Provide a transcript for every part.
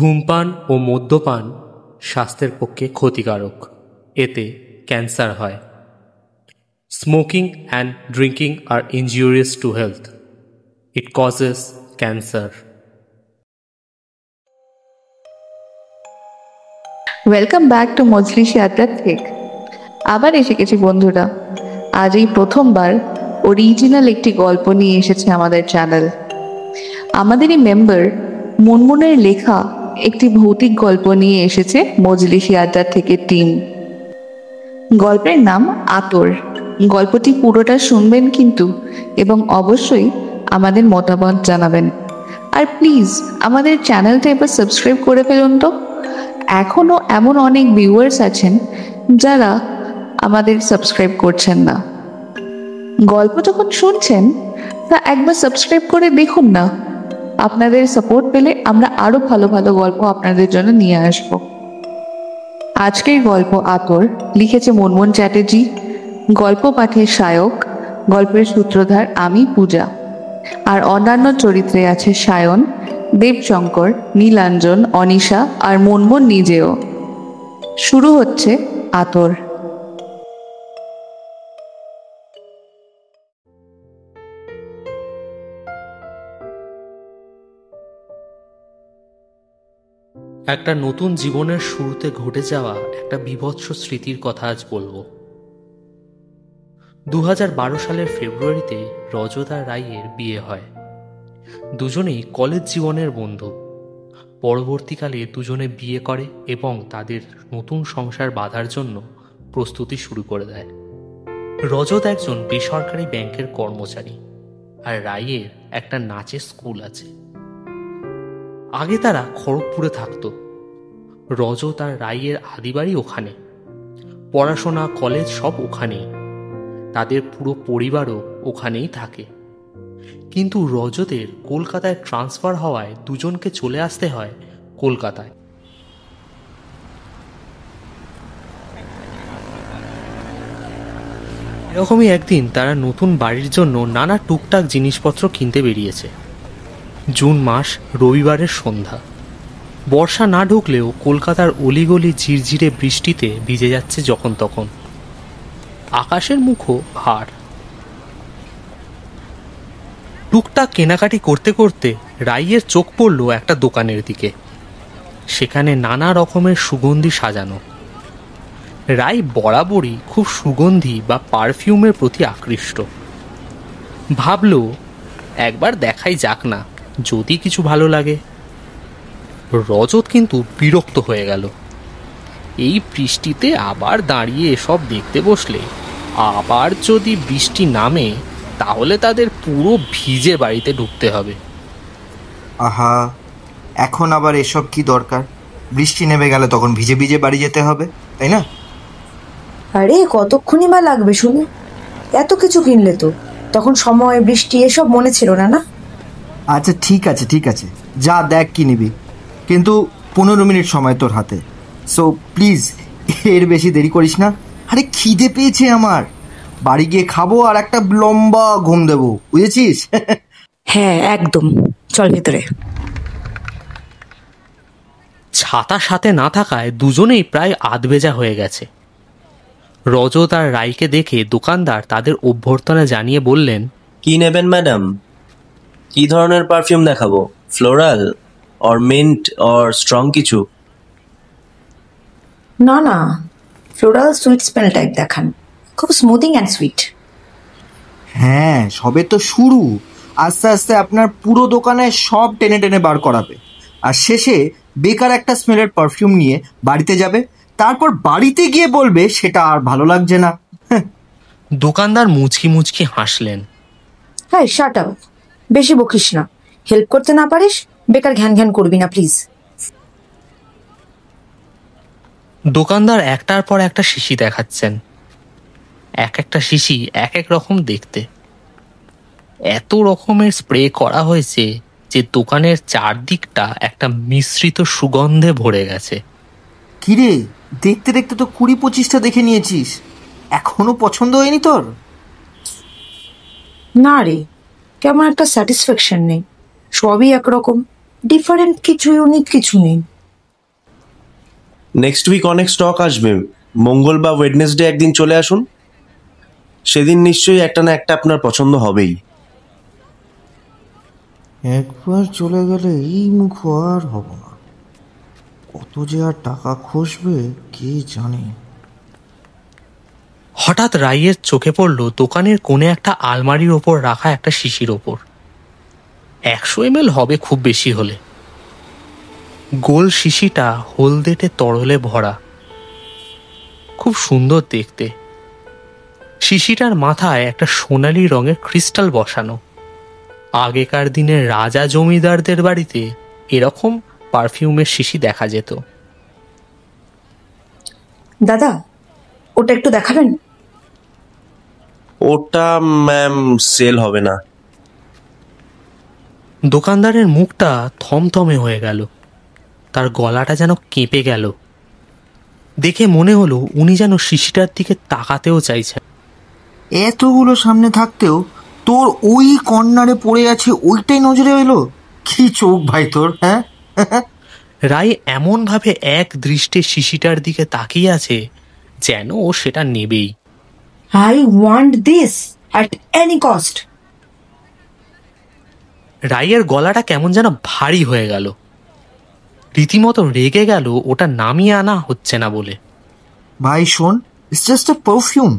ধূমপান ও মদ্যপান স্বাস্থ্যের পক্ষে ক্ষতিকারক, এতে ক্যান্সার হয়। Smoking and drinking are injurious to health. It causes cancer. Welcome back to মজলিশি আড্ডা ঠিক। আবার এসে গেছি বন্ধুরা। আজ এই প্রথমবার অরিজিনাল একটি গল্প নিয়ে এসেছে আমাদের চ্যানেল। আমাদেরই মেম্বার মুনমুনের লেখা একটি ভৌতিক গল্প নিয়ে এসেছে মজলিশি আড্ডা থেকে টিম। গল্পের নাম আতর। গল্পটি পুরোটা শুনবেন কিন্তু, এবং অবশ্যই আমাদের মতামত জানাবেন। আর প্লিজ আমাদের চ্যানেলটা এবার সাবস্ক্রাইব করে ফেলুন তো। এখনও এমন অনেক ভিউয়ার্স আছেন যারা আমাদের সাবস্ক্রাইব করছেন না। গল্প যখন শুনছেন তা একবার সাবস্ক্রাইব করে দেখুন না। আপনাদের সাপোর্ট পেলে আমরা আরও ভালো ভালো গল্প আপনাদের জন্য নিয়ে আসব। আজকের গল্প আতর লিখেছে মুনমুন চ্যাটার্জি। গল্প পাঠের সায়ক, গল্পের সূত্রধার আমি পূজা। আর অন্যান্য চরিত্রে আছে সায়ন, দেবশঙ্কর, নীলাঞ্জন, অনিশা আর মুনমুন নিজেও। শুরু হচ্ছে আতর। একটা নতুন জীবনের শুরুতে ঘটে যাওয়া একটা বীভৎস স্মৃতির কথা আজ বলবো। 2012 সালের ফেব্রুয়ারিতে রজত আর রাইয়ের বিয়ে হয়। দুজনেই কলেজ জীবনের বন্ধু। পরবর্তীকালে দুজনে বিয়ে করে এবং তাদের নতুন সংসার বাঁধার জন্য প্রস্তুতি শুরু করে দেয়। রজত একজন বেসরকারি ব্যাংকের কর্মচারী, আর রাইয়ের একটা নাচের স্কুল আছে। আগে তারা খড়গপুরে থাকত। রজত আর রাইয়ের আদিবাড়ি ওখানে। পড়াশোনা, কলেজ সব ওখানেই। তাদের পুরো পরিবারও ওখানেই থাকে। কিন্তু রজতের কলকাতায় ট্রান্সফার হওয়ায় দুজনকে চলে আসতে হয় কলকাতায়। এরকমই একদিন তারা নতুন বাড়ির জন্য নানা টুকটাক জিনিসপত্র কিনতে বেরিয়েছে। জুন মাস, রবিবারের সন্ধ্যা। বর্ষা না ঢুকলেও কলকাতার অলিগলি ঝিরঝিরে বৃষ্টিতে ভিজে যাচ্ছে যখন তখন। আকাশের মুখও ভার। টুকটাক কেনাকাটি করতে করতে রাইয়ের চোখ পড়ল একটা দোকানের দিকে। সেখানে নানা রকমের সুগন্ধি সাজানো। রাই বরাবরই খুব সুগন্ধি বা পারফিউমের প্রতি আকৃষ্ট। ভাবল একবার দেখাই যাক না, যদি কিছু ভালো লাগে। রজত কিন্তু বিরক্ত হয়ে গেল। এই বৃষ্টিতে আবার দাঁড়িয়ে এসব দেখতে বসলে আবার যদি বৃষ্টি নামে তাহলে তাদের পুরো ভিজে বাড়িতে ঢুকতে হবে। আহা, এখন আবার এসব কি দরকার? বৃষ্টি নেমে গেলে তখন ভিজে ভিজে বাড়ি যেতে হবে, তাই না? আরে কতক্ষণই বা লাগবে শুনে? এত কিছু কিনলে তো তখন সময়, বৃষ্টি এসব মনে ছিল না। না আচ্ছা ঠিক আছে ঠিক আছে, যা দেখ কি নিবি, কিন্তু 15 মিনিট সময় তোর হাতে। সো প্লিজ এর বেশি দেরি করিস না। আরে খিদে পেয়েছে আমার, বাড়ি গিয়ে খাবো আর একটা লম্বা ঘুম দেবো, বুঝেছিস? হ্যাঁ একদম, চল ভেতরে। ছাতা সাথে না থাকায় দুজনেই প্রায় আধবেজা হয়ে গেছে। রজত আর রাইকে দেখে দোকানদার তাদের অভ্যর্থনা জানিয়ে বললেন, কি নেবেন ম্যাডাম? কি ধরনের পারফিউম দেখাবো? Floral or mint or strong কিছু? না না, ফ্লোরাল সুইট স্মেল টাইপ দেখান, খুব স্মুথিং অ্যান্ড সুইট। হ্যাঁ, সবে তো শুরু। আস্তে আস্তে আপনার পুরো দোকানে সব টেনে টেনে বার করাবে, আর শেষে বেকার একটা স্মেলের পারফিউম নিয়ে বাড়িতে যাবে, তারপর বাড়িতে গিয়ে বলবে সেটা আর ভালো লাগছে না। দোকানদার মুচকি মুচকি হাসলেন। হ্যাঁ শাট আপ, বেশি বকিস না। হেল্প করতে না পারিস বেকার ঘ্যান ঘ্যান করবি না প্লিজ। দোকানদার একটার পর একটা শিশি দেখাচ্ছেন। এক একটা শিশি এক এক রকম দেখতে। এত রকমের স্প্রে করা হয়েছে যে দোকানের চারদিকটা একটা মিশ্রিত সুগন্ধে ভরে গেছে। কিরে, দেখতে দেখতে তো 20-25টা দেখে নিয়েছিস, এখনো পছন্দ হয়নি তোর? না রে, কেমন একটা স্যাটিসফ্যাকশন নেই, সবই একরকম। ডিফারেন্ট কিছু, ইউনিক কিছু নেই। নেক্সট উইক অনেক স্টক আসবে, মঙ্গল বা ওয়েডনেসডে একদিন চলে আসুন, সেদিন নিশ্চয়ই একটা না একটা আপনার পছন্দ হবেই। একবার চলে গেলে এই মুখ আর হব না। কত যে আর টাকা খসবে কে জানে। হঠাৎ রাইয়ের চোখে পড়ল দোকানের কোণে একটা আলমারির ওপর রাখা একটা শিশির ওপর। 100 ml হবে খুব বেশি হলে। গোল শিশিটা হলদেটে তরলে ভরা, খুব সুন্দর দেখতে। শিশিটার মাথায় একটা সোনালি রঙের ক্রিস্টাল বসানো। আগেকার দিনের রাজা জমিদারদের বাড়িতে এরকম পারফিউমের শিশি দেখা যেত। দাদা, ওটা একটু দেখাবেন? ওটা ম্যাম সেল হবে না। দোকানদারের মুখটা থমথমে হয়ে গেল, তার গলাটা যেন কেঁপে গেল। দেখে মনে হলো উনি যেন শিশিটার দিকে তাকাতেও চাইছেন। এতগুলো সামনে থাকতেও তোর ওই কর্নারে পড়ে আছে ওইটাই নজরে এলো? কি চোখ ভাই তোর, হ্যাঁ? রাই এমনভাবে এক দৃষ্টে শিশিটার দিকে তাকিয়ে আছে যেন ও সেটা নেবেই। I want this at any cost. রাইয়ের গলাটা কেমন যেন ভারী হয়ে গেল, রীতিমতো রেগে গেল ওটা নামিয়ে আনা হচ্ছে না বলে। ভাই শোন, ইটস জাস্ট আ পারফিউম।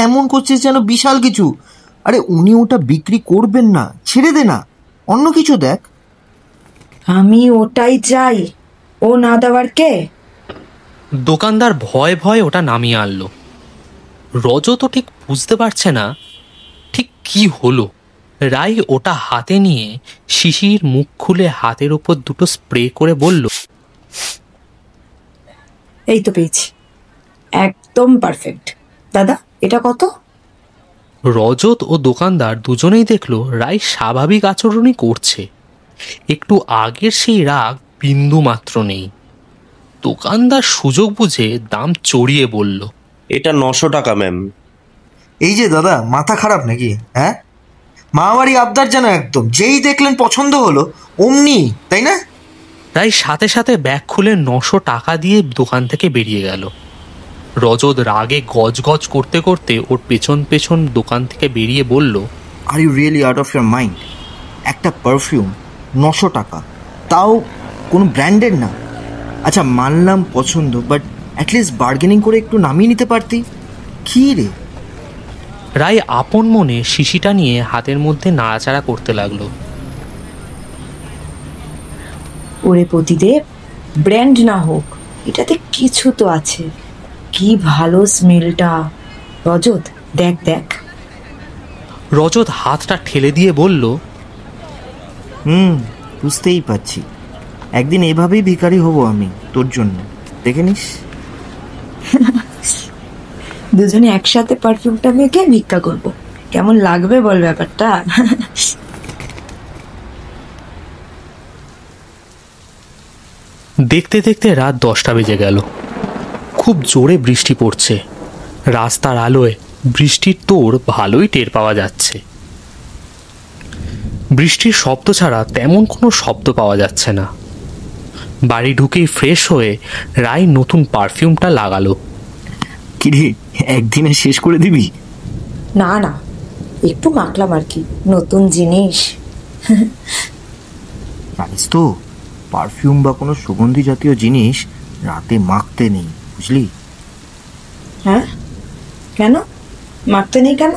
এমন করছিস যেন বিশাল কিছু। আরে উনি ওটা বিক্রি করবেন না, ছেড়ে দে না, অন্য কিছু দেখ। আমি ওটাই চাই, ও না দেওয়ার কে? দোকানদার ভয় ভয় ওটা নামিয়ে আনলো। রজ তো ঠিক বুঝতে পারছে না ঠিক কি হলো। রাই ওটা হাতে নিয়ে শিশির মুখ খুলে হাতের ওপর দুটো স্প্রে করে বলল, এই তো পেয়েছি, একদম পারফেক্ট। দাদা, এটা কত? রজত ও দোকানদার দুজনেই দেখলো রাই স্বাভাবিক আচরণই করছে, একটু আগের সেই রাগ বিন্দু মাত্র নেই। দোকানদার সুযোগ বুঝে দাম চড়িয়ে বলল, এটা 900 টাকা ম্যাম। এই যে দাদা, মাথা খারাপ নাকি? হ্যাঁ, মামাবাড়ি আবদার যেন একদম, যেই দেখলেন পছন্দ হলো অমনি, তাই না? রাই সাথে সাথে ব্যাগ খুলে 900 টাকা দিয়ে দোকান থেকে বেরিয়ে গেল। রজত রাগে গজগজ করতে করতে ওর পেছন পেছন দোকান থেকে বেরিয়ে বলল, are you really out of your mind? একটা পারফিউম 900 টাকা, তাও কোনো ব্র্যান্ডেড না। আচ্ছা মানলাম পছন্দ, বাট অ্যাটলিস্ট বার্গেনিং করে একটু নামিয়ে নিতে পারতি। কী রে? রাই আপন মনে শিশিটা নিয়ে হাতের মধ্যে নাড়াচাড়া করতে লাগলো। ওরে পতিদেব, ব্র্যান্ড না হোক, এটাতে কিছু তো আছে। কি ভালো স্মেলটা। রজত, দেখ দেখ। রজত হাতটা ঠেলে দিয়ে বলল, বুঝতেই পারছি, একদিন এভাবেই ভিখারি হব আমি তোর জন্য, দেখে নিস। দুজনে একসাথে পারফিউমটা মেখে ভিক্ষা করবো, কেমন লাগবে বল ব্যাপারটা? দেখতে দেখতে রাত 10টা বেজে গেল। খুব জোরে বৃষ্টি পড়ছে। রাস্তার আলোয় বৃষ্টির তোড় ভালোই টের পাওয়া যাচ্ছে। বৃষ্টির শব্দ ছাড়া তেমন কোনো শব্দ পাওয়া যাচ্ছে না। বাড়ি ঢুকেই ফ্রেশ হয়ে রাই নতুন পারফিউমটা লাগালো। কিরে, একদিনে শেষ করে দিবি? না না, একটু মাখলাম আর কি, নতুন জিনিস। জানিস তো, পারফিউম বা কোনো সুগন্ধি জাতীয় জিনিস রাতে মাখতে নেই, বুঝলি? হ্যাঁ, কেন মাখতে নেই কেন?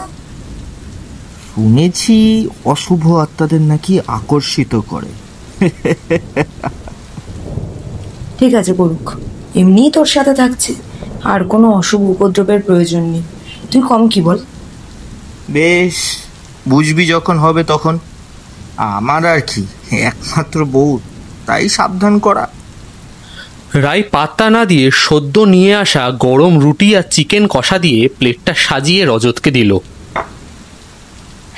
শুনেছি অশুভ আত্মাদের নাকি আকর্ষিত করে। ঠিক আছে করুক, এমনিই তোর সাথে থাকছে, আর কোনো অশুভ উপদ্রবের প্রয়োজন নেই। তুই কম কি বল? বেশ, বুঝবি যখন হবে তখন। আমার আর কি, একমাত্র বউ, তাই সাবধান করা। রাই পাত্তা না দিয়ে সদ্য নিয়ে আসা গরম রুটি আর চিকেন কষা দিয়ে প্লেটটা সাজিয়ে রজতকে দিল।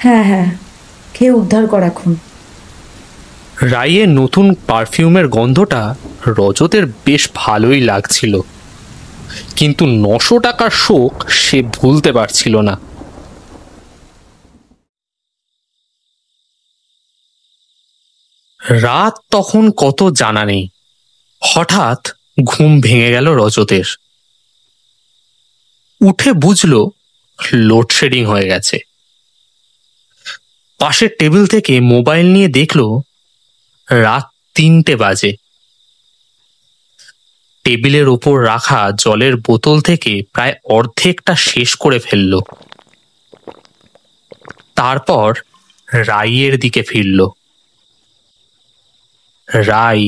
হ্যাঁ হ্যাঁ, খেয়ে উদ্ধার কর এখন। রাইয়ের নতুন পারফিউমের গন্ধটা রজতের বেশ ভালোই লাগছিল, কিন্তু 900 টাকার শোক সে ভুলতে পারছিল না। রাত তখন কত জানা নেই। হঠাৎ ঘুম ভেঙে গেল রজতের। উঠে বুঝল লোডশেডিং হয়ে গেছে। পাশের টেবিল থেকে মোবাইল নিয়ে দেখল রাত 3টে বাজে। টেবিলের ওপর রাখা জলের বোতল থেকে প্রায় অর্ধেকটা শেষ করে ফেলল। তারপর রাইয়ের দিকে ফিরল। রাই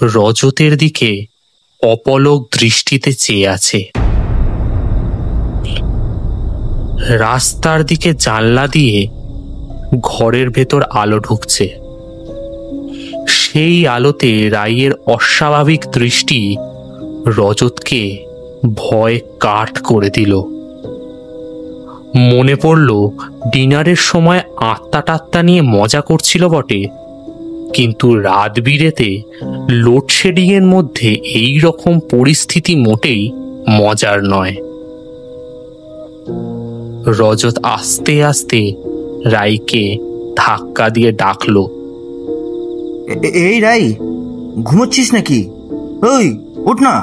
রজতের দিকে অপলক দৃষ্টিতে চেয়ে আছে। রাস্তার দিকে জানলা দিয়ে ঘরের ভেতর আলো ঢুকছে। সেই আলোতে রাইয়ের অস্বাভাবিক দৃষ্টি রজতকে ভয় কাঠ করে দিল। মনে পড়ল ডিনারের সময় আত্মা টাত্তা নিয়ে মজা করছিল বটে, কিন্তু রাত বিরেতে লোডশেডিং এর মধ্যে এই রকম পরিস্থিতি মোটেই মজার নয়। রজত আস্তে আস্তে রাইকে ধাক্কা দিয়ে ডাকলো, এই রাই, ঘুমোচ্ছিস নাকি? ওই ওঠ না।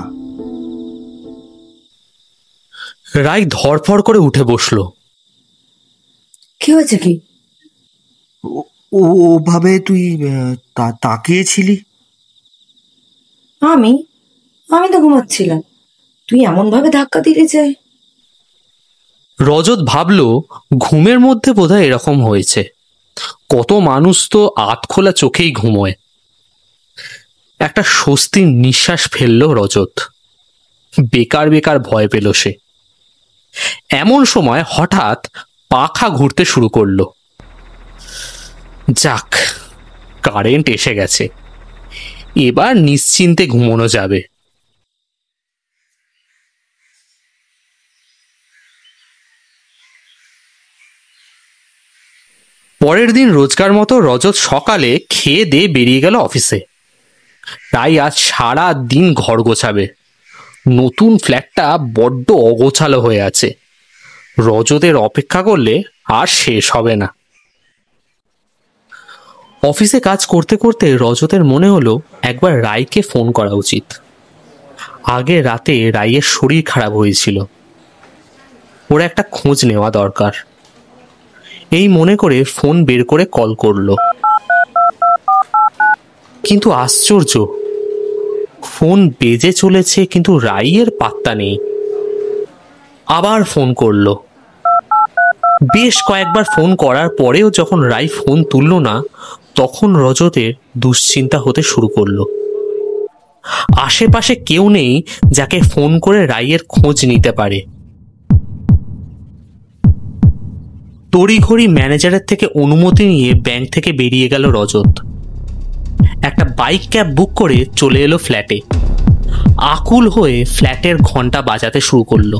রাই ধরফর করে উঠে বসলো। কি হয়েছে কি? ওভাবে তুই তাকিয়েছিলি? আমি আমি তো ঘুমাচ্ছিলাম, তুই এমন ভাবে ধাক্কা দিলি যে। রজত ভাবল ঘুমের মধ্যে বোধহয় এরকম হয়েছে। কত মানুষ তো আধ খোলা চোখেই ঘুমোয়। একটা স্বস্তির নিঃশ্বাস ফেলল রজত। বেকার বেকার ভয় পেল সে। এমন সময় হঠাৎ পাখা ঘুরতে শুরু করলো। যাক, কারেন্ট এসে গেছে, এবার নিশ্চিন্তে ঘুমানো যাবে। পরের দিন রোজকার মতো রজত সকালে খেয়ে দিয়ে বেরিয়ে গেল অফিসে। তাই আজ সারা দিন ঘর গোছাবে। নতুন ফ্ল্যাটটা বড্ড অগোছালো হয়ে আছে। রজতের অপেক্ষা করলে আর শেষ হবে না। অফিসে কাজ করতে করতে রজতের মনে হলো একবার রাইকে ফোন করা উচিত। আগে রাতে রাইয়ের শরীর খারাপ হয়েছিল, ওর একটা খোঁজ নেওয়া দরকার। এই মনে করে ফোন বের করে কল করলো। কিন্তু আশ্চর্য, ফোন বেজে চলেছে কিন্তু রাইয়ের পাত্তা নেই। আবার ফোন করলো। বেশ কয়েকবার ফোন করার পরেও যখন রাই ফোন তুলল না, তখন রজতের দুশ্চিন্তা হতে শুরু করলো। আশেপাশে কেউ নেই যাকে ফোন করে রাইয়ের খোঁজ নিতে পারে। তড়িঘড়ি ম্যানেজারের থেকে অনুমতি নিয়ে ব্যাংক থেকে বেরিয়ে গেল রজত। একটা বাইক ক্যাব বুক করে চলে এলো ফ্ল্যাটে। আকুল হয়ে ফ্ল্যাটের ঘন্টা বাজাতে শুরু করলো।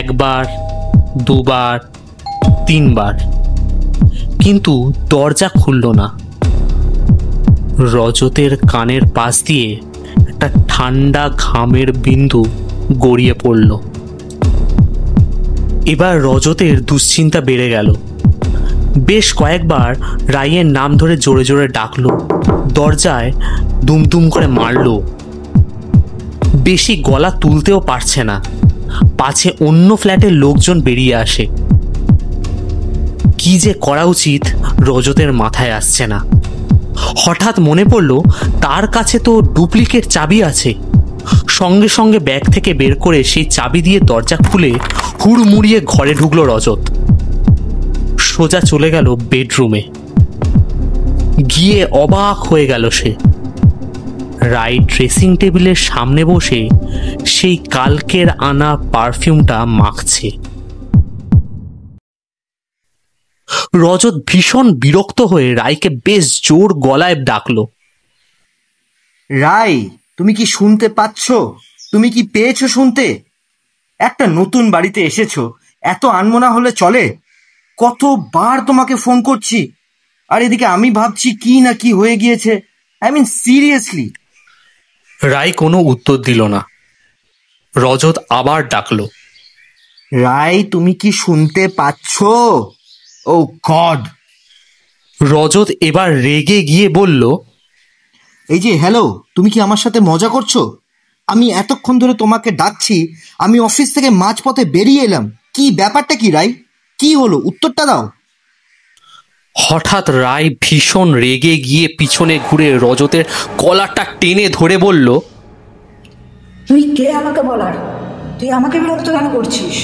একবার, দুবার, তিনবার, কিন্তু দরজা খুলল না। রজতের কানের পাশ দিয়ে একটা ঠান্ডা ঘামের বিন্দু গড়িয়ে পড়ল। এবার রজতের দুশ্চিন্তা বেড়ে গেল। বেশ কয়েকবার রাইয়ের নাম ধরে জোরে জোরে ডাকলো, দরজায় দুমদুম করে মারলো। বেশি গলা তুলতেও পারছে না, পাছে অন্য ফ্ল্যাটের লোকজন বেরিয়ে আসে। কি যে করা উচিত রজতের মাথায় আসছে না। হঠাৎ মনে পড়ল তার কাছে তো ডুপ্লিকেট চাবি আছে। সঙ্গে সঙ্গে ব্যাগ থেকে বের করে সেই চাবি দিয়ে দরজা খুলে হুড়মুড়িয়ে ঘরে ঢুকলো রজত। সোজা চলে গেল বেডরুমে। গিয়ে অবাক হয়ে গেল সে। রাই ড্রেসিং টেবিলের সামনে বসে সেই কালকের আনা পারফিউমটা মাখছে। রজত ভীষণ বিরক্ত হয়ে রাইকে বেশ জোর গলায় ডাকলো, রাই, তুমি কি শুনতে পাচ্ছ? তুমি কি পেয়েছো শুনতে? একটা নতুন বাড়িতে এসেছো, এত আনমনা হলে চলে? কতবার তোমাকে ফোন করছি, আর এদিকে আমি ভাবছি কি না কি হয়ে গিয়েছে। I mean seriously. রাই কোনো উত্তর দিল না। রজত আবার ডাকলো, রাই, তুমি কি শুনতে পাচ্ছ? ও গড! রজত এবার রেগে গিয়ে বলল, এই যে হ্যালো, তুমি কি আমার সাথে মজা করছো? আমি এতক্ষণ ধরে তোমাকে ডাকছি, আমি অফিস থেকে মাঝপথে বেরিয়ে এলাম। কি ব্যাপারটা কি রাই? কি হলো, উত্তরটা দাও। হঠাৎ রায় ভীষণ রেগে গিয়ে পিছনে ঘুরে রজতের কলারটা টেনে ধরে বলল, তুই কে আমাকে বলার? তুই আমাকে বিরক্ত কেন করছিস?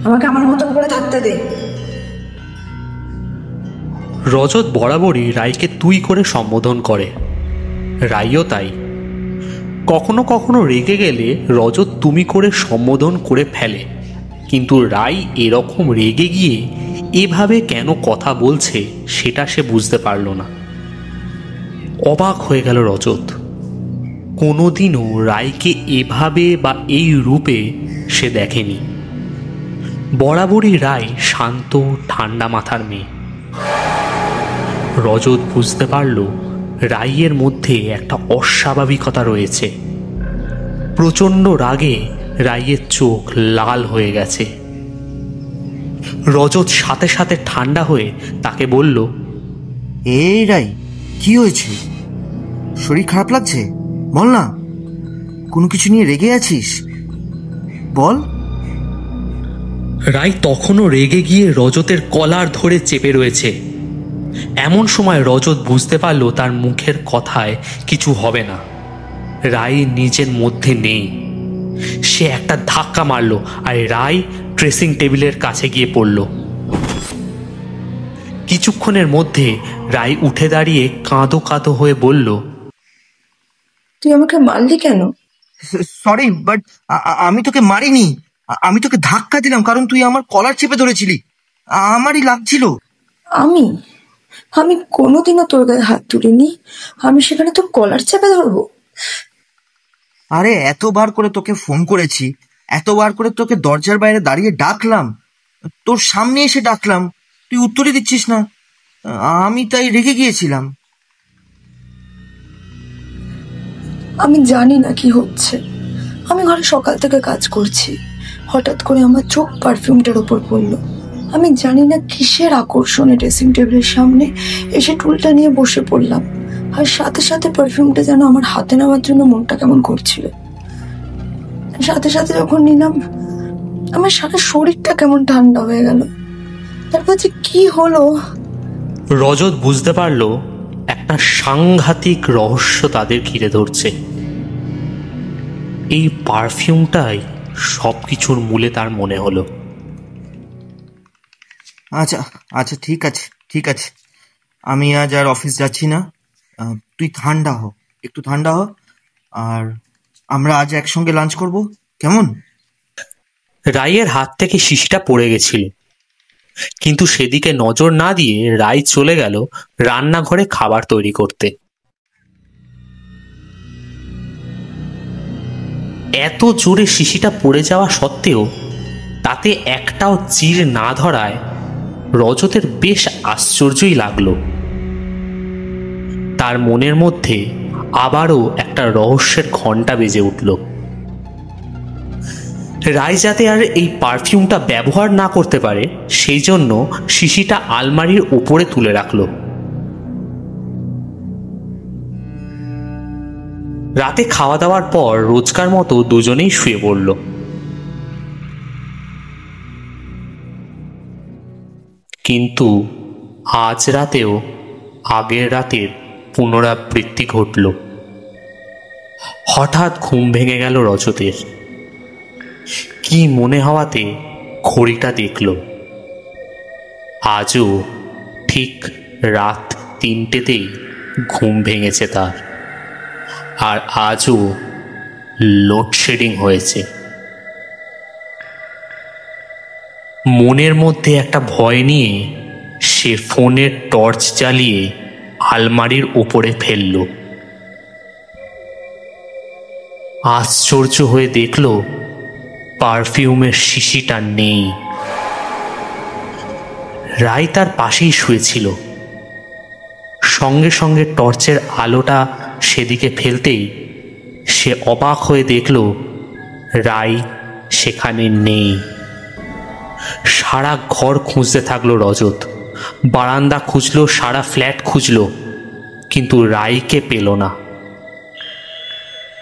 আমাকে আমার মতন করে থাকতে দে। রজত বরাবরই রায়কে তুই করে সম্বোধন করে, রাইও তাই। কখনো কখনো রেগে গেলে রজত তুমি করে সম্বোধন করে ফেলে, কিন্তু রায় এরকম রেগে গিয়ে এভাবে কেন কথা বলছে সেটা সে বুঝতে পারল না। অবাক হয়ে গেল রজত। কোনোদিনও রায়কে এভাবে বা এই রূপে সে দেখেনি। বরাবরই রায় শান্ত ঠান্ডা মাথার মেয়ে। রজত বুঝতে পারল রাইয়ের মধ্যে একটা অস্বাভাবিকতা রয়েছে। প্রচণ্ড রাগে রাইয়ের চোখ লাল হয়ে গেছে। রজত সাথে সাথে ঠান্ডা হয়ে তাকে বলল, এই রাই, কি হয়েছে? শরীর খারাপ লাগছে? বল না, কোনো কিছু নিয়ে রেগে আছিস? বল। রাই তখনও রেগে গিয়ে রজতের কলার ধরে চেপে রয়েছে। এমন সময় রজত বুঝতে পারল তার মুখের কথায় কিছু হবে না। রাই নিজের মধ্যে নেই। সে একটা ধাক্কা মারল আর রাই ড্রেসিং টেবিলের কাছে গিয়ে পড়ল। কিছুক্ষণের মধ্যে রাই উঠে দাঁড়িয়ে কাঁদো কাঁদো হয়ে বলল, তুই আমাকে মারলি কেন? সরি, বাট আমি তোকে মারিনি। আমি তোকে ধাক্কা দিলাম কারণ তুই আমার কলার চেপে ধরেছিলি। আমারই লাগছিল। আমি আমি কোনোদিনও তোর গায়ে হাত তুলিনি। আমি সেখানে তোর কলার চেপে ধরবো? আরে এতবার করে তোকে ফোন করেছি, এতবার করে তোকে দরজার বাইরে দাঁড়িয়ে ডাকলাম, তোর সামনে এসে ডাকলাম, তুই উত্তরই দিচ্ছিস না। আমি তাই রেগে গিয়েছিলাম। আমি জানি না কি হচ্ছে। আমি ঘরে সকাল থেকে কাজ করছি, হঠাৎ করে আমার চোখ পারফিউমটার ওপর পড়লো। আমি জানি না কিসের আকর্ষণে ড্রেসিং টেবিলের সামনে এসে টুলটা নিয়ে বসে পড়লাম, আর সাথে সাথে পারফিউমটা যেন আমার হাতে নেওয়ার জন্য মনটা কেমন করছিল। সাথে সাথে যখন নিলাম, আমার সারা শরীরটা কেমন ঠান্ডা হয়ে গেল। তারপর যে কি হলো। রজত বুঝতে পারল একটা সাংঘাতিক রহস্য তাদের ঘিরে ধরছে। এই পারফিউমটাই সবকিছুর মূলে তার মনে হলো। আচ্ছা আচ্ছা, ঠিক আছে ঠিক আছে, আমি আজ আর অফিস যাচ্ছি না। তুই ঠান্ডা হ, একটু ঠান্ডা হ, আর আমরা আজ একসঙ্গে লাঞ্চ করব, কেমন? রাইয়ের হাত থেকে শিশিটা পড়ে গেছিল, কিন্তু সেদিকে নজর না দিয়ে রাই চলে গেল রান্নাঘরে খাবার তৈরি করতে। এত জোরে শিশিটা পড়ে যাওয়া সত্ত্বেও তাতে একটাও চির না ধরায় রজতের বেশ আশ্চর্যই লাগলো। তার মনের মধ্যে আবারও একটা রহস্যের ঘণ্টা বেজে উঠল। রাই যাতে আর এই পারফিউমটা ব্যবহার না করতে পারে সেই জন্য শিশিটা আলমারির উপরে তুলে রাখল। রাতে খাওয়া দাওয়ার পর রোজকার মতো দুজনেই শুয়ে পড়ল। কিন্তু আজ রাতেও আগের রাতের পুনরাবৃত্তি ঘটল। হঠাৎ ঘুম ভেঙে গেল রজতের। কি মনে হওয়াতে ঘড়িটা দেখল। আজও ঠিক রাত 3টেতেই ঘুম ভেঙেছে তার, আর আজও লোডশেডিং হয়েছে। মনের মধ্যে একটা ভয় নিয়ে সে ফোনের টর্চ জ্বালিয়ে আলমারির ওপরে ফেলল। আশ্চর্য হয়ে দেখল পারফিউমের শিশিটা নেই। রাই তার পাশেই শুয়েছিল। সঙ্গে সঙ্গে টর্চের আলোটা সেদিকে ফেলতেই সে অবাক হয়ে দেখল রাই সেখানে নেই। সারা ঘর খুঁজতে থাকলো রজত, বারান্দা খুঁজলো, সারা ফ্ল্যাট খুঁজলো, কিন্তু রায়কে পেল না।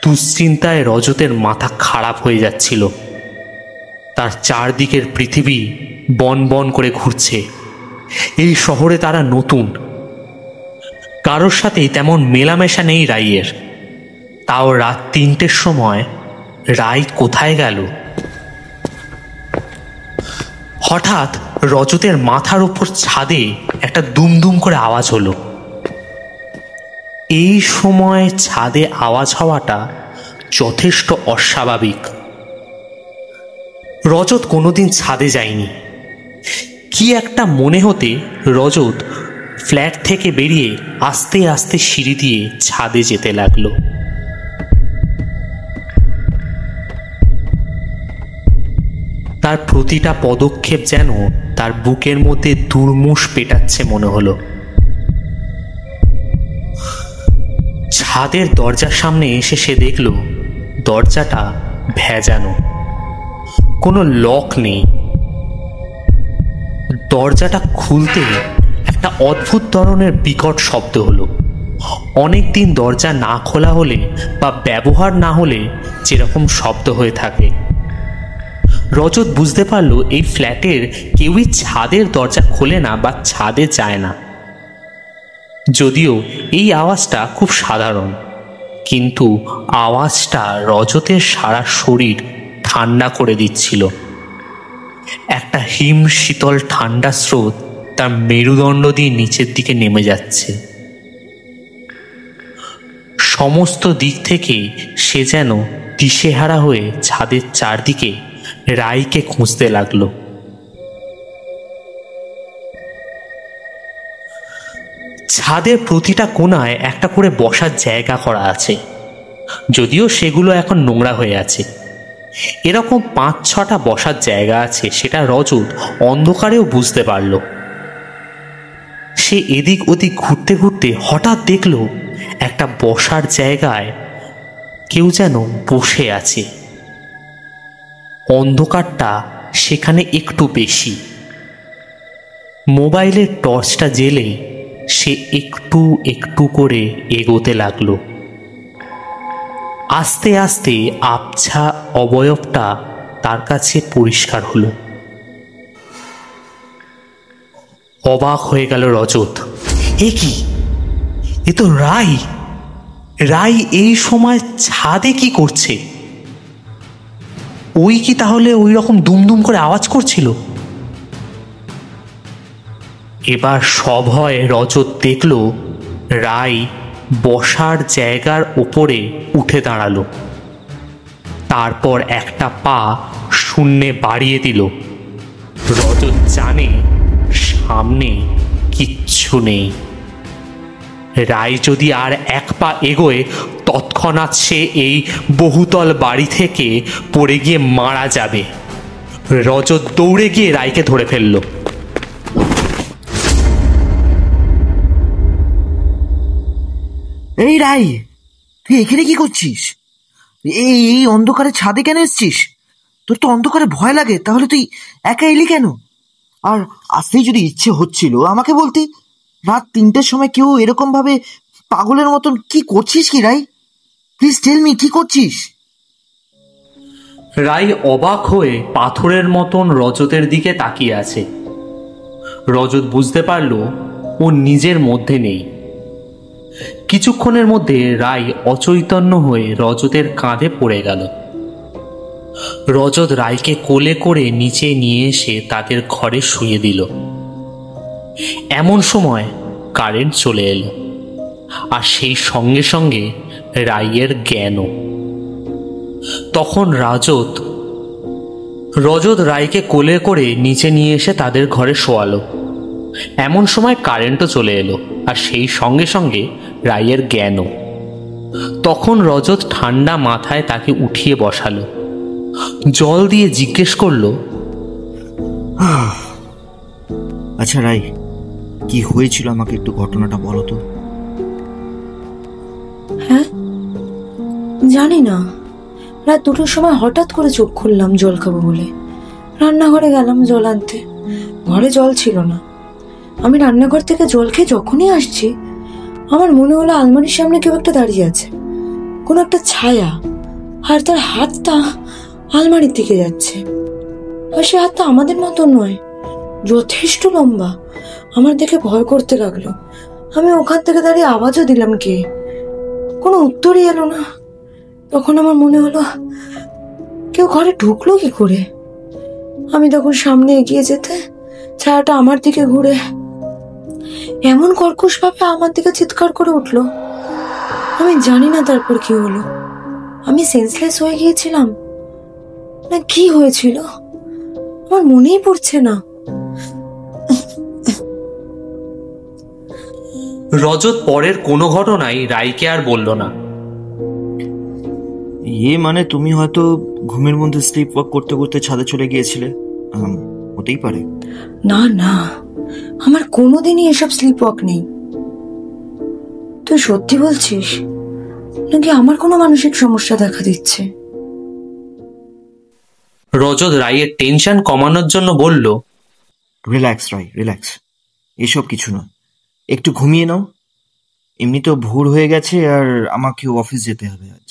দুশ্চিন্তায় রজতের মাথা খারাপ হয়ে যাচ্ছিল। তার চারদিকের পৃথিবী বন বন করে ঘুরছে। এই শহরে তারা নতুন, কারোর সাথেই তেমন মেলামেশা নেই রাইয়ের। তাও রাত 3টের সময় রায় কোথায় গেল? হঠাৎ রজতের মাথার উপর ছাদে একটা দুমদুম করে আওয়াজ হলো। এই সময় ছাদে আওয়াজ হওয়াটা যথেষ্ট অস্বাভাবিক। রজত কোনোদিন ছাদে যায়নি। কি একটা মনে হতে রজত ফ্ল্যাট থেকে বেরিয়ে আস্তে আস্তে সিঁড়ি দিয়ে ছাদে যেতে লাগলো। তার প্রতিটা পদক্ষেপ যেন তার বুকের মধ্যে দুর্মুষ পেটাচ্ছে মনে হলো। ছাদের দরজার সামনে এসে সে দেখল দরজাটা ভেজানো, কোনো লক নেই। দরজাটা খুলতে একটা অদ্ভুত ধরনের বিকট শব্দ হলো। অনেকদিন দরজা না খোলা হলে বা ব্যবহার না হলে যেরকম শব্দ হয়ে থাকে। রজত বুঝতে পারল এই ফ্ল্যাটের কেউই ছাদের দরজা খোলে না বা ছাদে যায় না। যদিও এই আওয়াজটা খুব সাধারণ, কিন্তু আওয়াজটা রজতের সারা শরীর ঠান্ডা করে দিচ্ছিল। একটা হিম শীতল ঠান্ডা স্রোত তার মেরুদণ্ড দিয়ে নিচের দিকে নেমে যাচ্ছে। সমস্ত দিক থেকে সে যেন দিশেহারা হয়ে ছাদের চারদিকে রায়কে খুঁজতে লাগলো। ছাদের প্রতিটা কোণায় একটা করে বসার জায়গা করা আছে, যদিও সেগুলো এখন নোংরা হয়ে আছে। এরকম 5-6টা বসার জায়গা আছে, সেটা রজত অন্ধকারেও বুঝতে পারল। সে এদিক ওদিক ঘুরতে ঘুরতে হঠাৎ দেখল একটা বসার জায়গায় কেউ যেন বসে আছে। অন্ধকারটা সেখানে একটু বেশি। মোবাইলের টর্চটা জ্বেলে সে একটু একটু করে এগোতে লাগলো। আস্তে আস্তে আবছা অবয়বটা তার কাছে পরিষ্কার হলো। অবাক হয়ে গেল রজত। এ কি? এ তো রাই। রাই এই সময় ছাদে কি করছে? ওই কি তাহলে ওই রকম দুমদুম করে আওয়াজ করছিল? এবার সভয়ে রজত দেখল রাই বসার জায়গার ওপরে উঠে দাঁড়ালো। তারপর একটা পা শূন্যে বাড়িয়ে দিল। রজত জানে সামনে কিচ্ছু নেই। রাই যদি আর এক পা এগোয় তৎক্ষণাৎ সে এই বহুতল বাড়ি থেকে পড়ে গিয়ে মারা যাবে। রজত দৌড়ে গিয়ে রাইকে ধরে ফেলল। এই রাই, তুই এখানে কি করছিস? এই অন্ধকারে ছাদে কেন এসছিস? তোর তো অন্ধকারে ভয় লাগে, তাহলে তুই একা এলি কেন? আর আসতেই যদি ইচ্ছে হচ্ছিল আমাকে বলতি। রাত 3টের সময় কেউ এরকম ভাবে পাগলের মতন কি করছিস কি রাই? প্লিজ টেল মি, কি করছিস? রাই অবাক হয়ে পাথরের মতন রজতের দিকে তাকিয়ে আছে। রজত বুঝতে পারল ও নিজের মধ্যে নেই। কিছুক্ষণের মধ্যে রাই অচৈতন্য হয়ে রজতের কাঁধে পড়ে গেল। রজত রাইকে কোলে করে নিচে নিয়ে এসে তাদের ঘরে শুয়ে দিল। এমন সময় কারেন্ট চলে এলো, আর সেই সঙ্গে সঙ্গে রাইয়ের জ্ঞানও। তখন রজত রাইকে কোলে করে নিচে নিয়ে এসে তাদের ঘরে শোয়ালো। এমন সময় কারেন্টও চলে এলো, আর সেই সঙ্গে সঙ্গে রাইয়ের জ্ঞানও। তখন রজত ঠান্ডা মাথায় তাকে উঠিয়ে বসালো, জল দিয়ে জিজ্ঞেস করলো, আচ্ছা রাই, কি হয়েছিল আমাকে একটু ঘটনাটা বলো তো। হ্যাঁ, জানি না, রাত 2টোর সময় হঠাৎ করে চোখ খুললাম জল খাবো বলে। রান্নাঘরে গেলাম জল আনতে, ঘরে জল ছিল না। আমি রান্নাঘর থেকে জল খেয়ে যখনই আসছি আমার মনে হলো আলমারির সামনে কেউ একটা দাঁড়িয়ে আছে, কোনো একটা ছায়া, আর তার হাতটা আলমারির দিকে যাচ্ছে। আর সে হাতটা আমাদের মতো নয়, যথেষ্ট লম্বা। আমার দেখে ভয় করতে লাগলো। আমি ওখান থেকে দাঁড়িয়ে আওয়াজও দিলাম, কে, কোনো উত্তরই এলো না। তখন আমার মনে হলো কেউ ঘরে ঢুকলো কি করে। আমি তখন সামনে এগিয়ে যেতে ছায়াটা আমার দিকে ঘুরে এমন কর্কশ ভাবে আমার দিকে চিৎকার করে উঠলো। আমি জানি না তারপর কি হলো। আমি সেন্সলেস হয়ে গিয়েছিলাম না কি হয়েছিল আমার মনেই পড়ছে না। রজত পরের কোনো ঘটনাই রায়কে আর বলল না। মানে তুমি হয়তো ঘুমের মধ্যে স্লিপ ওয়াক করতে করতে ছাদে চলে গিয়েছিলে, হতেই পারে। না না, আমার কোনোদিনই এসব স্লিপ ওয়াক নেই। তুই সত্যি বলছিস নাকি আমার কোনো মানসিক সমস্যা দেখা দিচ্ছে? রজত রায়ের টেনশন কমানোর জন্য বলল, রিল্যাক্স রাই, রিল্যাক্স, এসব কিছু না, একটু ঘুমিয়ে নাও। এমনি তো ভোর হয়ে গেছে আর আমাকেও অফিস যেতে হবে আজ।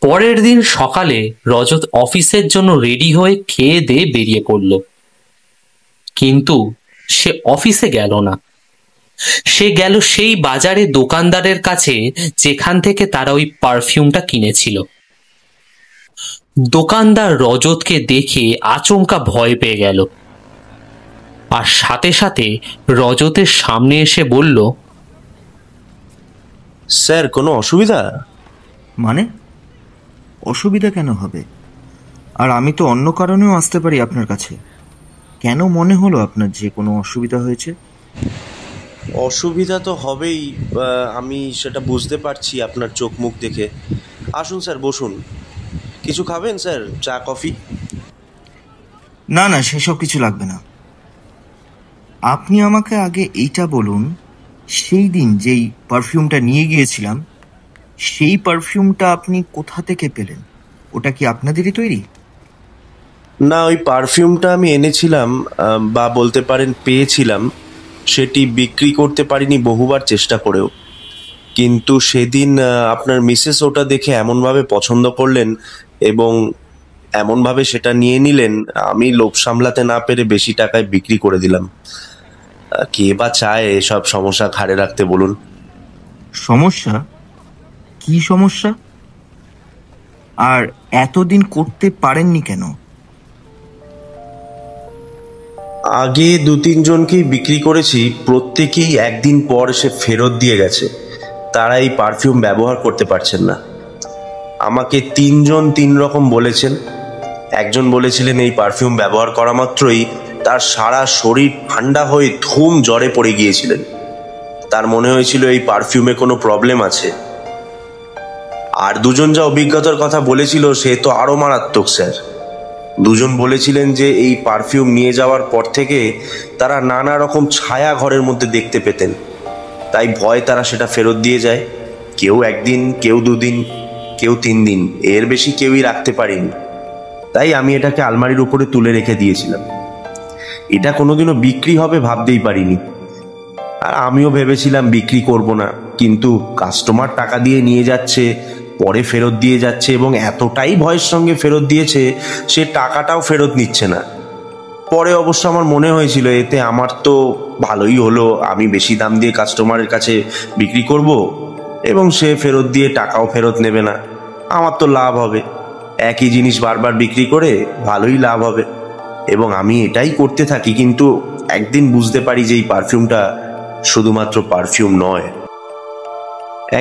পরের দিন সকালে রজত অফিসের জন্য রেডি হয়ে খেয়ে দিয়ে বেরিয়ে পড়ল। কিন্তু সে অফিসে গেল না। সে গেল সেই বাজারে দোকানদারের কাছে যেখান থেকে তারা ওই পারফিউমটা কিনেছিল। দোকানদার রজতকে দেখে আচমকা ভয় পেয়ে গেল আর সাথে সাথে রজতের সামনে এসে বলল, স্যার কোনো অসুবিধা? মানে অসুবিধা কেন হবে? আর আমি তো অন্য কারণেও আসতে পারি আপনার কাছে। কেন মনে হলো আপনার যে কোনো অসুবিধা হয়েছে? অসুবিধা তো হবেই, আমি সেটা বুঝতে পারছি আপনার চোখ মুখ দেখে। আসুন স্যার, বসুন। কিছু খাবেন স্যার? চা, কফি? না না, সেসব কিছু লাগবে না। আপনি আমাকে আগে এইটা বলুন, সেই দিন যেই পারফিউমটা নিয়ে গিয়েছিলাম সেই পারফিউমটা আপনি কোথা থেকে পেলেন? ওটা কি আপনাদেরই তৈরি? না, ওই পারফিউমটা আমি এনেছিলাম, বা বলতে পারেন পেয়েছিলাম। সেটি বিক্রি করতে পারিনি বহুবার চেষ্টা করেও। কিন্তু সেদিন আপনার মিসেস ওটা দেখে এমনভাবে পছন্দ করলেন এবং এমনভাবে সেটা নিয়ে নিলেন, আমি লোভ সামলাতে না পেরে বেশি টাকায় বিক্রি করে দিলাম। কে বা চায় এসব সমস্যা ঘাড়ে রাখতে বলুন? সমস্যা? কি সমস্যা? আর এতদিন করতে পারেননি কেন? আগে 2-3 জনকেই বিক্রি করেছি, প্রত্যেকেই একদিন পর সে ফেরত দিয়ে গেছে। তারা এই পারফিউম ব্যবহার করতে পারছেন না। আমাকে 3 জন 3 রকম বলেছেন। একজন বলেছিলেন এই পারফিউম ব্যবহার করা মাত্রই তার সারা শরীর ঠান্ডা হয়ে ধুম জ্বরে পড়ে গিয়েছিলেন। তার মনে হয়েছিল এই পারফিউমে কোনো প্রবলেম আছে। আর 2 জন যা অভিজ্ঞতার কথা বলেছিল সে তো আরো মারাত্মক স্যার। 2 জন বলেছিলেন যে এই পারফিউম নিয়ে যাওয়ার পর থেকে তারা নানা রকম ছায়া ঘরের মধ্যে দেখতে পেতেন, তাই ভয় তারা সেটা ফেরত দিয়ে যায়। কেউ 1 দিন, কেউ 2 দিন, কেউ 3 দিন, এর বেশি কেউই রাখতে পারেনি। তাই আমি এটাকে আলমারির উপরে তুলে রেখে দিয়েছিলাম। এটা কোনোদিনও বিক্রি হবে ভাবতেই পারিনি। আর আমিও ভেবেছিলাম বিক্রি করব না, কিন্তু কাস্টমার টাকা দিয়ে নিয়ে যাচ্ছে, পরে ফেরত দিয়ে যাচ্ছে এবং এতটাই ভয়ের সঙ্গে ফেরত দিয়েছে সে টাকাটাও ফেরত নিচ্ছে না। পরে অবশ্য আমার মনে হয়েছিল এতে আমার তো ভালোই হলো, আমি বেশি দাম দিয়ে কাস্টমারের কাছে বিক্রি করব এবং সে ফেরত দিয়ে টাকাও ফেরত নেবে না, আমার তো লাভ হবে। একই জিনিস বারবার বিক্রি করে ভালোই লাভ হবে এবং আমি এটাই করতে থাকি। কিন্তু একদিন বুঝতে পারি যে এই পারফিউমটা শুধুমাত্র পারফিউম নয়।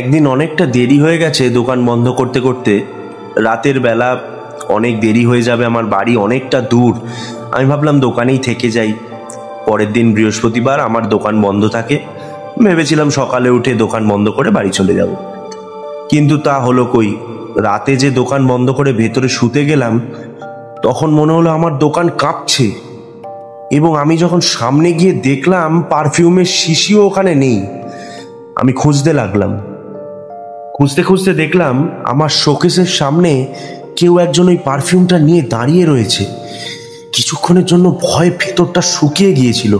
একদিন অনেকটা দেরি হয়ে গেছে দোকান বন্ধ করতে করতে। রাতের বেলা, অনেক দেরি হয়ে যাবে, আমার বাড়ি অনেকটা দূর। আমি ভাবলাম দোকানেই থেকে যাই। পরের দিন বৃহস্পতিবার, আমার দোকান বন্ধ থাকে। ভেবেছিলাম সকালে উঠে দোকান বন্ধ করে বাড়ি চলে যাব, কিন্তু তা হলো কই। রাতে যে দোকান বন্ধ করে ভেতরে শুতে গেলাম তখন মনে হলো আমার দোকান কাঁপছে এবং আমি যখন সামনে গিয়ে দেখলাম পারফিউমের শিশিও ওখানে নেই। আমি খুঁজতে লাগলাম, খুঁজতে খুঁজতে দেখলাম আমার শোকেসের সামনে কেউ একজন ওই পারফিউমটা নিয়ে দাঁড়িয়ে রয়েছে। কিছুক্ষণের জন্য ভয়ে ভেতরটা শুকিয়ে গিয়েছিল।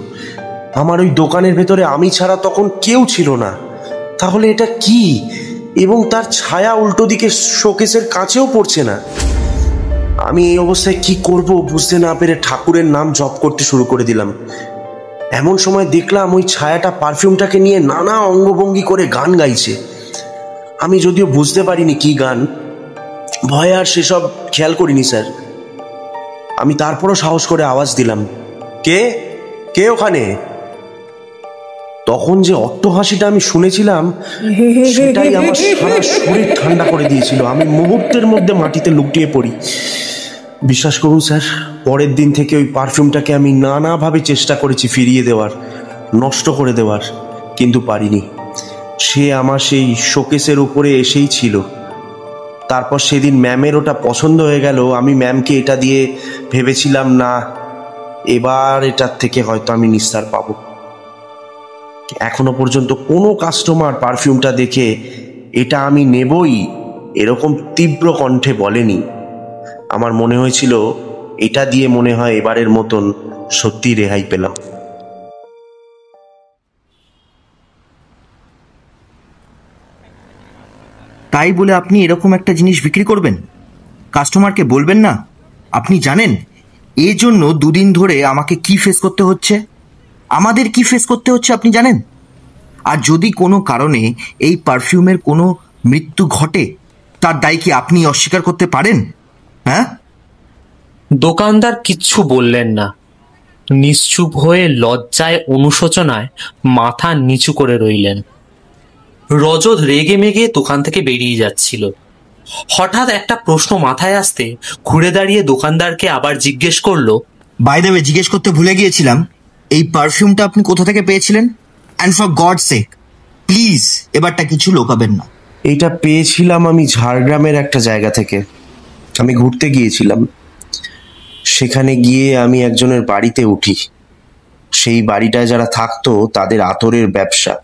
আমার ওই দোকানের ভেতরে আমি ছাড়া তখন কেউ ছিল না। তাহলে এটা কি? এবং তার ছায়া উল্টো দিকে শোকেসের কাছেও পড়ছে না। আমি এই অবস্থায় কি করব বুঝতে না পেরে ঠাকুরের নাম জপ করতে শুরু করে দিলাম। এমন সময় দেখলাম ওই ছায়াটা পারফিউমটাকে নিয়ে নানা অঙ্গভঙ্গি করে গান গাইছে। আমি যদিও বুঝতে পারিনি কি গান, ভয়ে আর সেসব খেয়াল করিনি স্যার। আমি তারপরও সাহস করে আওয়াজ দিলাম, কে কে ওখানে? তখন যে অট্টহাসিটা আমি শুনেছিলাম সেটাই আমার সারা শরীর ঠান্ডা করে দিয়েছিল। আমি মুহূর্তের মধ্যে মাটিতে লুটিয়ে পড়ি। বিশ্বাস করুন স্যার, পরের দিন থেকে ওই পারফিউমটাকে আমি নানাভাবে চেষ্টা করেছি ফিরিয়ে দেওয়ার, নষ্ট করে দেওয়ার, কিন্তু পারিনি। সে আমার সেই শোকেসের উপরে এসেই ছিল। তারপর সেদিন ম্যামের ওটা পছন্দ হয়ে গেল। আমি ম্যামকে এটা দিয়ে ভেবেছিলাম, না এবার এটার থেকে হয়তো আমি নিস্তার পাবো। এখনো পর্যন্ত কোনো কাস্টমার পারফিউমটা দেখে এটা আমি নেবই এরকম তীব্র কণ্ঠে বলেনি। আমার মনে হয়েছিল এটা দিয়ে মনে হয় এবারের মতন সত্যি রেহাই পেলাম। তাই বলে আপনি এরকম একটা জিনিস বিক্রি করবেন? কাস্টমারকে বলবেন না? আপনি জানেন এর জন্য দুদিন ধরে আমাকে কি ফেস করতে হচ্ছে, আমাদের কি ফেস করতে হচ্ছে আপনি জানেন? আর যদি কোনো কারণে এই পারফিউমের কোনো মৃত্যু ঘটে, তার দায় কি আপনি অস্বীকার করতে পারেন? হ্যাঁ? দোকানদার কিচ্ছু বললেন না। নিশ্চুপ হয়ে লজ্জায় অনুশোচনায় মাথা নিচু করে রইলেন। রজত রেগে মেগে দোকান থেকে বেরিয়ে যাচ্ছিল। হঠাৎ একটা প্রশ্ন মাথায় আসতে ঘুরে দাঁড়িয়ে দোকানদারকে আবার জিজ্ঞেস করলো, বাই দ্য ওয়ে, জিজ্ঞেস করতে ভুলে গিয়েছিলাম, এই পারফিউমটা আপনি কোথা থেকে পেয়েছিলেন? And for God sake please এবারটা কিছু লোকাবেন না। এটা পেয়েছিলাম আমি ঝাড়গ্রামের একটা জায়গা থেকে। আমি ঘুরতে গিয়েছিলাম। সেখানে গিয়ে আমি একজনের বাড়িতে উঠি। সেই বাড়িটায় যারা থাকতো তাদের আতরের ব্যবসা।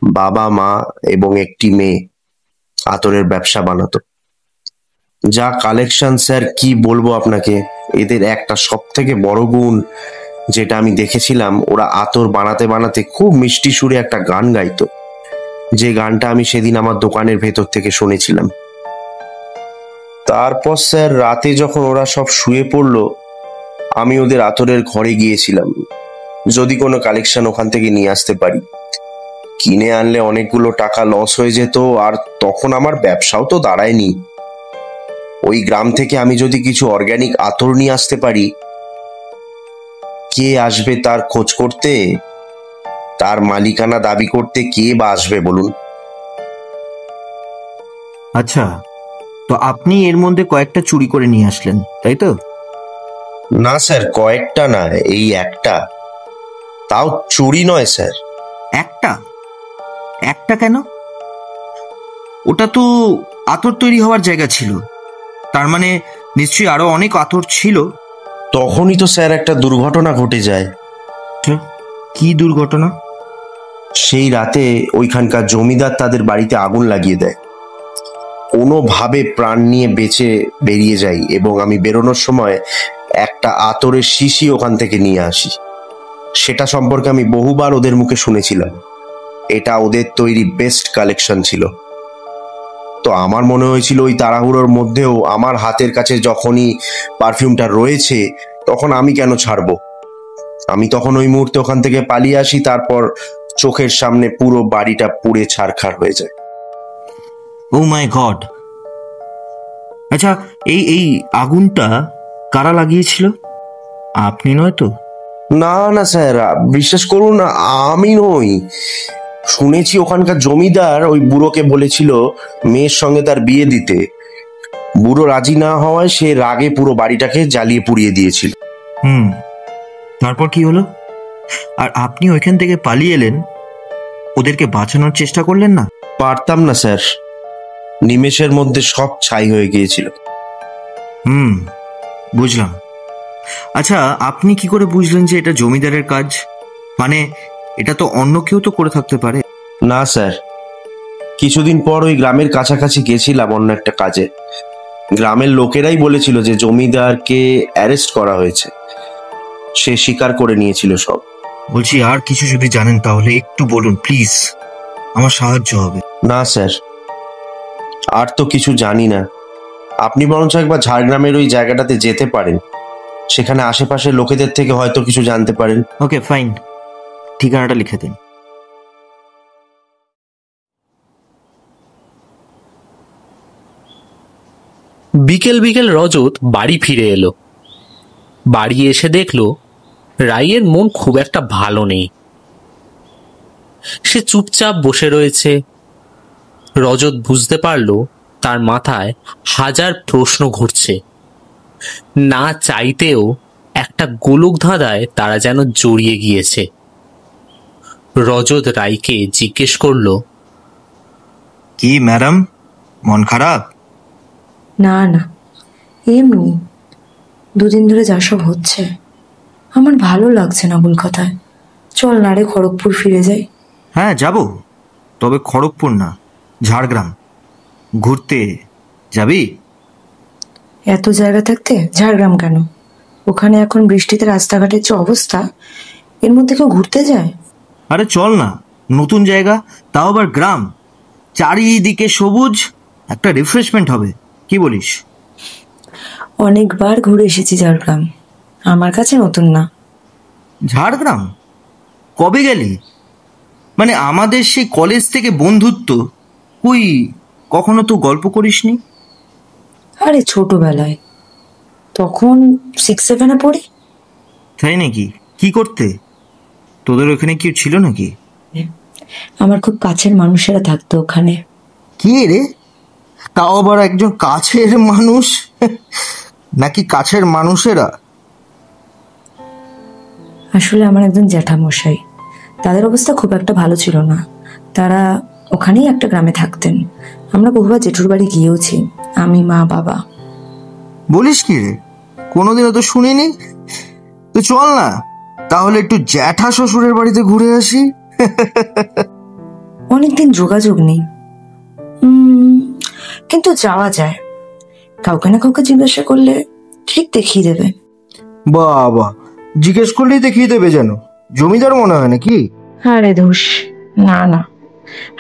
বাবা মা এবং একটি মেয়ে আতরের ব্যবসা বানাতো। যা কালেকশন স্যার, কি বলবো আপনাকে। এদের একটা সব থেকে বড় গুণ যেটা আমি দেখেছিলাম, ওরা আতর বানাতে বানাতে খুব মিষ্টি সুরে একটা গান গাইতো, যে গানটা আমি সেদিন আমার দোকানের ভেতর থেকে শুনেছিলাম। তারপর স্যার রাতে যখন ওরা সব শুয়ে পড়লো, আমি ওদের আতরের ঘরে গিয়েছিলাম যদি কোনো কালেকশন ওখান থেকে নিয়ে আসতে পারি। কিনে আনলে অনেকগুলো টাকা লস হয়ে যেত, আর তখন আমার ব্যবসাও তো দাঁড়ায়নি। ওই গ্রাম থেকে আমি যদি কিছু অর্গানিক আতর নিয়ে আসতে পারি, কে আসবে তার খোঁজ করতে, তার মালিকানা দাবি করতে? কে বা আসবে বলুন? আচ্ছা, তো আপনি এর মধ্যে কয়েকটা চুরি করে নিয়ে আসলেন, তাই তো? না স্যার, কয়েকটা না, এই একটা। তাও চুরি নয় স্যার। একটা? একটা কেন? ওটা তো আতর তৈরি হওয়ার জায়গা ছিল, তার মানে নিশ্চয়ই আরো অনেক আতর ছিল। তখনই তো স্যার একটা দুর্ঘটনা ঘটে যায়। কি দুর্ঘটনা? সেই রাতে ওইখানকার জমিদার তাদের বাড়িতে আগুন লাগিয়ে দেয়। কোনোভাবে প্রাণ নিয়ে বেঁচে বেরিয়ে যাই, এবং আমি বেরোনোর সময় একটা আতরের শিশি ওখান থেকে নিয়ে আসি। সেটা সম্পর্কে আমি বহুবার ওদের মুখে শুনেছিলাম। এটা ওদের তৈরি বেস্ট কালেকশন ছিল। তো আমার মনে হয়েছিল ওই তাড়াহুড়োর মধ্যেও আমার হাতের কাছে যখনই পারফিউমটা রয়েছে, তখন আমি কেন ছাড়বো। আমি তখন ওই মুহূর্তে ওখান থেকে পালিয়ে আসি। তারপর চোখের সামনে পুরো বাড়িটা পুড়ে ছারখার হয়ে যায়। ও মাই গড! আচ্ছা, এই এই আগুনটা কারা লাগিয়েছিল? আপনি নয় তো? না না স্যার, বিশ্বাস করুন, আমি নই। শুনেছি ওখানকার জমিদার ওই বুড়োকে বলেছিল মেয়ের সঙ্গে তার বিয়ে দিতে। বুড়ো রাজি না হওয়ায় সে রাগে পুরো বাড়িটাকে জ্বালিয়ে পুড়িয়ে দিয়েছিল। তারপর কি হলো? আর আপনি ওইখান থেকে পালিয়ে এলেন, ওদেরকে বাঁচানোর চেষ্টা করলেন না? পারতাম না স্যার, নিমেষের মধ্যে সব ছাই হয়ে গিয়েছিল। বুঝলাম। আচ্ছা, আপনি কি করে বুঝলেন যে এটা জমিদারের কাজ? মানে এটা তো অন্য কেউ তো করে থাকতে পারে। না স্যার, কিছুদিন পর ওই গ্রামের কাছাকাছি গেছিলাম অন্য একটা কাজে। গ্রামের লোকেরাই বলেছিল যে জমিদারকে অ্যারেস্ট করা হয়েছে, সে স্বীকার করে নিয়েছিল সব। বলছি আর কিছু যদি জানেন তাহলে একটু বলুন প্লিজ, আমার সাহায্য হবে। না স্যার, আর তো কিছু জানি না। আপনি বরঞ্চ একবার ঝাড়গ্রামের ওই জায়গাটাতে যেতে পারেন, সেখানে আশেপাশের লোকেদের থেকে হয়তো কিছু জানতে পারেন। ওকে ফাইন, ঠিকানাটা লিখে দিন। বিকেল বিকেল রজত বাড়ি ফিরে এলো। বাড়ি এসে দেখলো রাইয়ের মন খুব একটা ভালো নেই। সে চুপচাপ বসে রয়েছে। রজত বুঝতে পারল তার মাথায় হাজার প্রশ্ন ঘুরছে। না চাইতেও একটা গোলক ধাঁধায় তারা যেন জড়িয়ে গিয়েছে। রজত রাইকে জিজ্ঞেস করল, কি ম্যাডাম, মন খারাপ? না না, এমনি। দুদিন ধরে যা সব হচ্ছে আমার ভালো লাগছে না বল কথায়। চল না রে, খড়গপুর ফিরে যাই। হ্যাঁ যাব, তবে খড়গপুর না, ঝাড়গ্রাম ঘুরতে যাবি? এত জায়গা থাকতে ঝাড়গ্রাম কেন? ওখানে এখন বৃষ্টিতে রাস্তাঘাটের যে অবস্থা, এর মধ্যে কেউ ঘুরতে যায়? আরে চল না, নতুন জায়গা, তাও আবার গ্রাম, চারিদিকে সবুজ, একটা রিফ্রেশমেন্ট হবে, কি বলিস? অনেকবার ঘুরে এসেছি ঝাড়গ্রাম, আমার কাছে নতুন না। ঝাড়গ্রাম কবে গেলি? মানে আমাদের সেই কলেজ থেকে বন্ধুত্ব, কই কখনো তো গল্প করিসনি? আরে ছোটবেলায়, তখন 6-7-এ পড়ি। তাই নাকি? কি করতে? তোদের ওখানে কেউ ছিল নাকি? আমার খুব কাছের মানুষেরা থাকতো ওখানে। কি রে, তাও আবার একজন কাছের মানুষ? নাকি কাছের মানুষেরা? আসলে আমার একজন জ্যাঠামশাই, তাদের অবস্থা খুব একটা ভালো ছিল না। তারা ওখানেই একটা গ্রামে থাকতেন। আমরা বহুবার জেঠুর বাড়ি গিয়েওছি, আমি, মা, বাবা। বলিস কি রে, কোনোদিনও তো শুনিনি। তো চল না তাহলে একটু জ্যাঠা শ্বশুরের বাড়িতে ঘুরে আসি। অনেকদিন যোগাযোগ নেই, কিন্তু যাওয়া যায়। কাউকে না কাউকে জিজ্ঞাসা করলে ঠিক দেখিয়ে দেবে। বাবা, জিজ্ঞেস করলেই দেখিয়ে দেবে যেন? জমিদার মনে হয় নাকি? আরে ধুস, না না,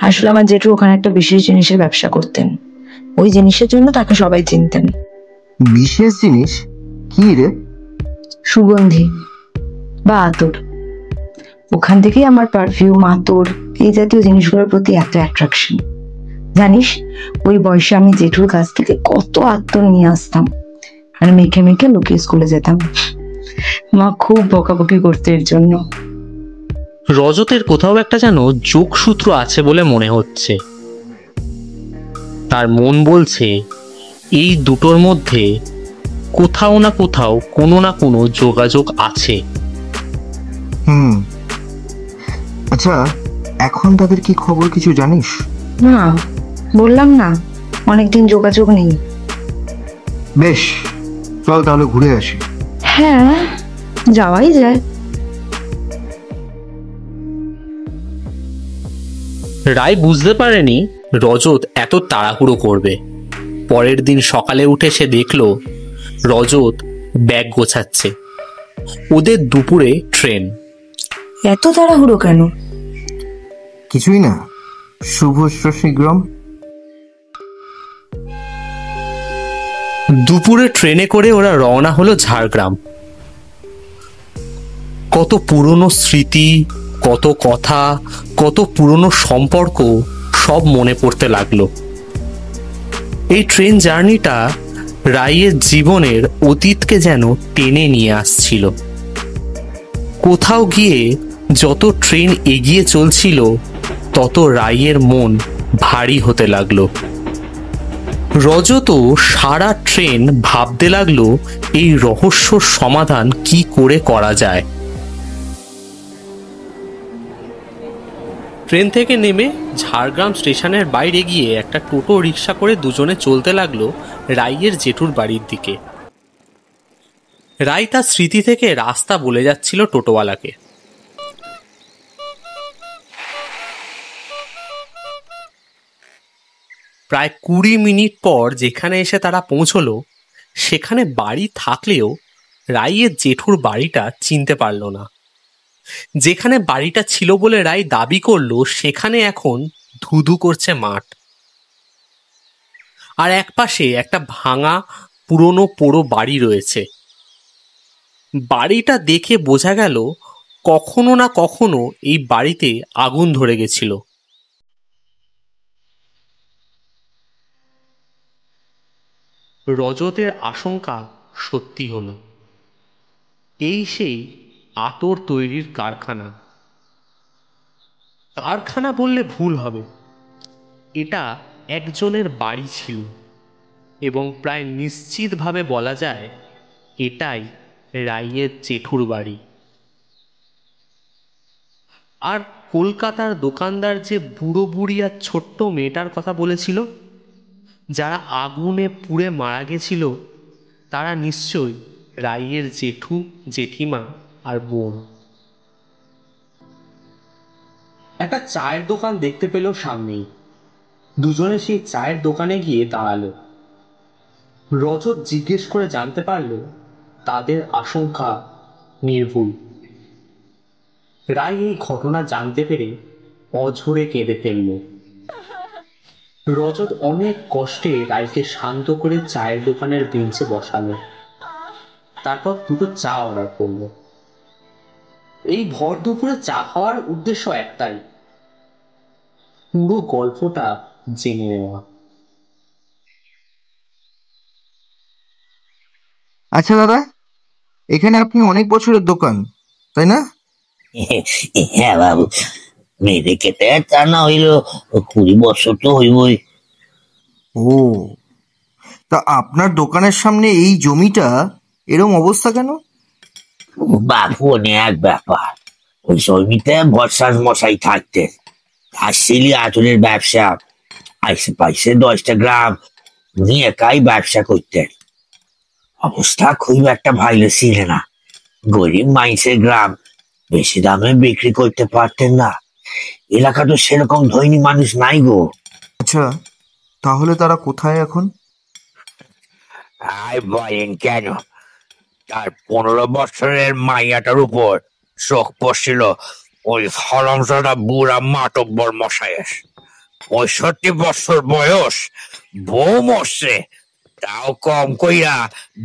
আসলে আমার জেঠু ওখানে একটা বিশেষ জিনিসের ব্যবসা করতেন। ওই জিনিসের জন্য তাকে সবাই চিনতেন। বিশেষ জিনিস? কি রে? সুগন্ধি বা আতর। ওখান থেকেই আমার পারফিউম, আতর, এই জাতীয় জিনিসগুলোর প্রতি এত অ্যাট্রাকশন। জানিস, ওই বয়সে আমি জেঠুর কাছ থেকে কত আতর নিয়ে আসতাম আর মেখে মেখে লুকিয়ে স্কুলে যেতাম। মা খুব বকাবকি করতে এর জন্য। রজতের কোথাও একটা যেন যোগসূত্র আছে বলে মনে হচ্ছে। তার মন বলছে এই দুটোর মধ্যে কোথাও না কোথাও কোনো না কোনো যোগাযোগ আছে। আচ্ছা, এখন তাদের কি খবর কিছু জানিস? না, বললাম না, অনেকদিন যোগাযোগ নেই। বেশ, চল তাহলে ঘুরে আসি। হ্যাঁ, যাওয়াই যায়। রায় বুঝতে পারেনি রজত এত তাড়াহুড়ো করবে। পরের দিন সকালে উঠে সে দেখল রজত ব্যাগ গোছাচ্ছে। ওদের দুপুরে ট্রেন। এত তাড়াহুড়ো কেন? কিছুই না, শুভস্য শীঘ্রম। দুপুরে ট্রেনে করে ওরা রওনা হলো ঝাড়গ্রাম। কত পুরনো স্মৃতি, কত কথা, কত পুরনো সম্পর্ক সব মনে পড়তে লাগলো। এই ট্রেন জার্নিটা রাইয়ের জীবনের অতীতকে যেন টেনে নিয়ে আসছিল। কোথাও গিয়ে যত ট্রেন এগিয়ে চলছিল তত রাইয়ের মন ভারী হতে লাগলো। রজত সারা ট্রেন ভাবতে লাগলো এই রহস্যর সমাধান কি করে করা যায়। ট্রেন থেকে নেমে ঝাড়গ্রাম স্টেশনের বাইরে গিয়ে একটা টোটো রিক্সা করে দুজনে চলতে লাগলো রাইয়ের জেঠুর বাড়ির দিকে। রাই তার স্মৃতি থেকে রাস্তা বলে যাচ্ছিল টোটোওয়ালাকে। প্রায় 20 মিনিট পর যেখানে এসে তারা পৌঁছলো সেখানে বাড়ি থাকলেও রাইয়ের জেঠুর বাড়িটা চিনতে পারল না। যেখানে বাড়িটা ছিল বলে রাই দাবি করলো সেখানে এখন ধুধু করছে মাঠ, আর একপাশে একটা ভাঙা পুরনো পোড়ো বাড়ি রয়েছে। বাড়িটা দেখে বোঝা গেল কখনো না কখনো এই বাড়িতে আগুন ধরে গেছিল। রজতের আশঙ্কা সত্যি হলো। এই সেই আতর তৈরির কারখানা। কারখানা বললে ভুল হবে, এটা একজনের বাড়ি ছিল এবং প্রায় নিশ্চিতভাবে বলা যায় এটাই রাইয়ের জেঠুর বাড়ি। আর কলকাতার দোকানদার যে বুড়ো বুড়ি আর ছোট্ট মেয়েটার কথা বলেছিল, যারা আগুনে পুড়ে মারা গেছিল, তারা নিশ্চয়ই রাইয়ের জেঠু, জেঠিমা আর বোন। একটা চায়ের দোকান দেখতে পেল সামনেই। দুজনে সেই চায়ের দোকানে গিয়ে দাঁড়ালো। রজত জিজ্ঞেস করে জানতে পারল তাদের আশঙ্কা নির্ভুল। রায় এই ঘটনা জানতে পেরে অঝরে কেঁদে ফেলল। রজত অনেক কষ্টে রায়কে শান্ত করে চায়ের দোকানের বেঞ্চে বসালো, তারপর দুটো চা অর্ডার করলো। এই ভর দুপুরে চা খাওয়ার উদ্দেশ্য একটাই, পুরো গল্পটা জেনে নেওয়া। আচ্ছা দাদা, এখানে আপনি অনেক বছরের দোকান, তাই না? হ্যাঁ বাবু, মেয়েদেরকে তা না হইল 20 বছর তো হইবই। ও, তা আপনার দোকানের সামনে এই জমিটা এরম অবস্থা কেন? বাপু অনেক ব্যাপার। ওই জমিতে বর্ষার মশাই থাকতেন, আসছিলি আতুরের ব্যবসা, আশেপাশে 10টা গ্রাম উনি একাই ব্যবসা করতেন। অবস্থা খুব একটা ভালো ছিল না, গরিব মানুষের গ্রাম, বেশি দামে বিক্রি করতে পারতেন না। এলাকা তো সেরকম ধনী মানুষ নাই গো। আচ্ছা, তাহলে তারা কোথায় এখন? আর বলেন কেন, তার 15 বছরের মাইয়াটার উপর চোখ পড়ছিল ওই হরমজাদা বুড়া মাতব্বর মশাইয়ের। 65 বছর বয়স, বউ মরছে, তাও কম কইরা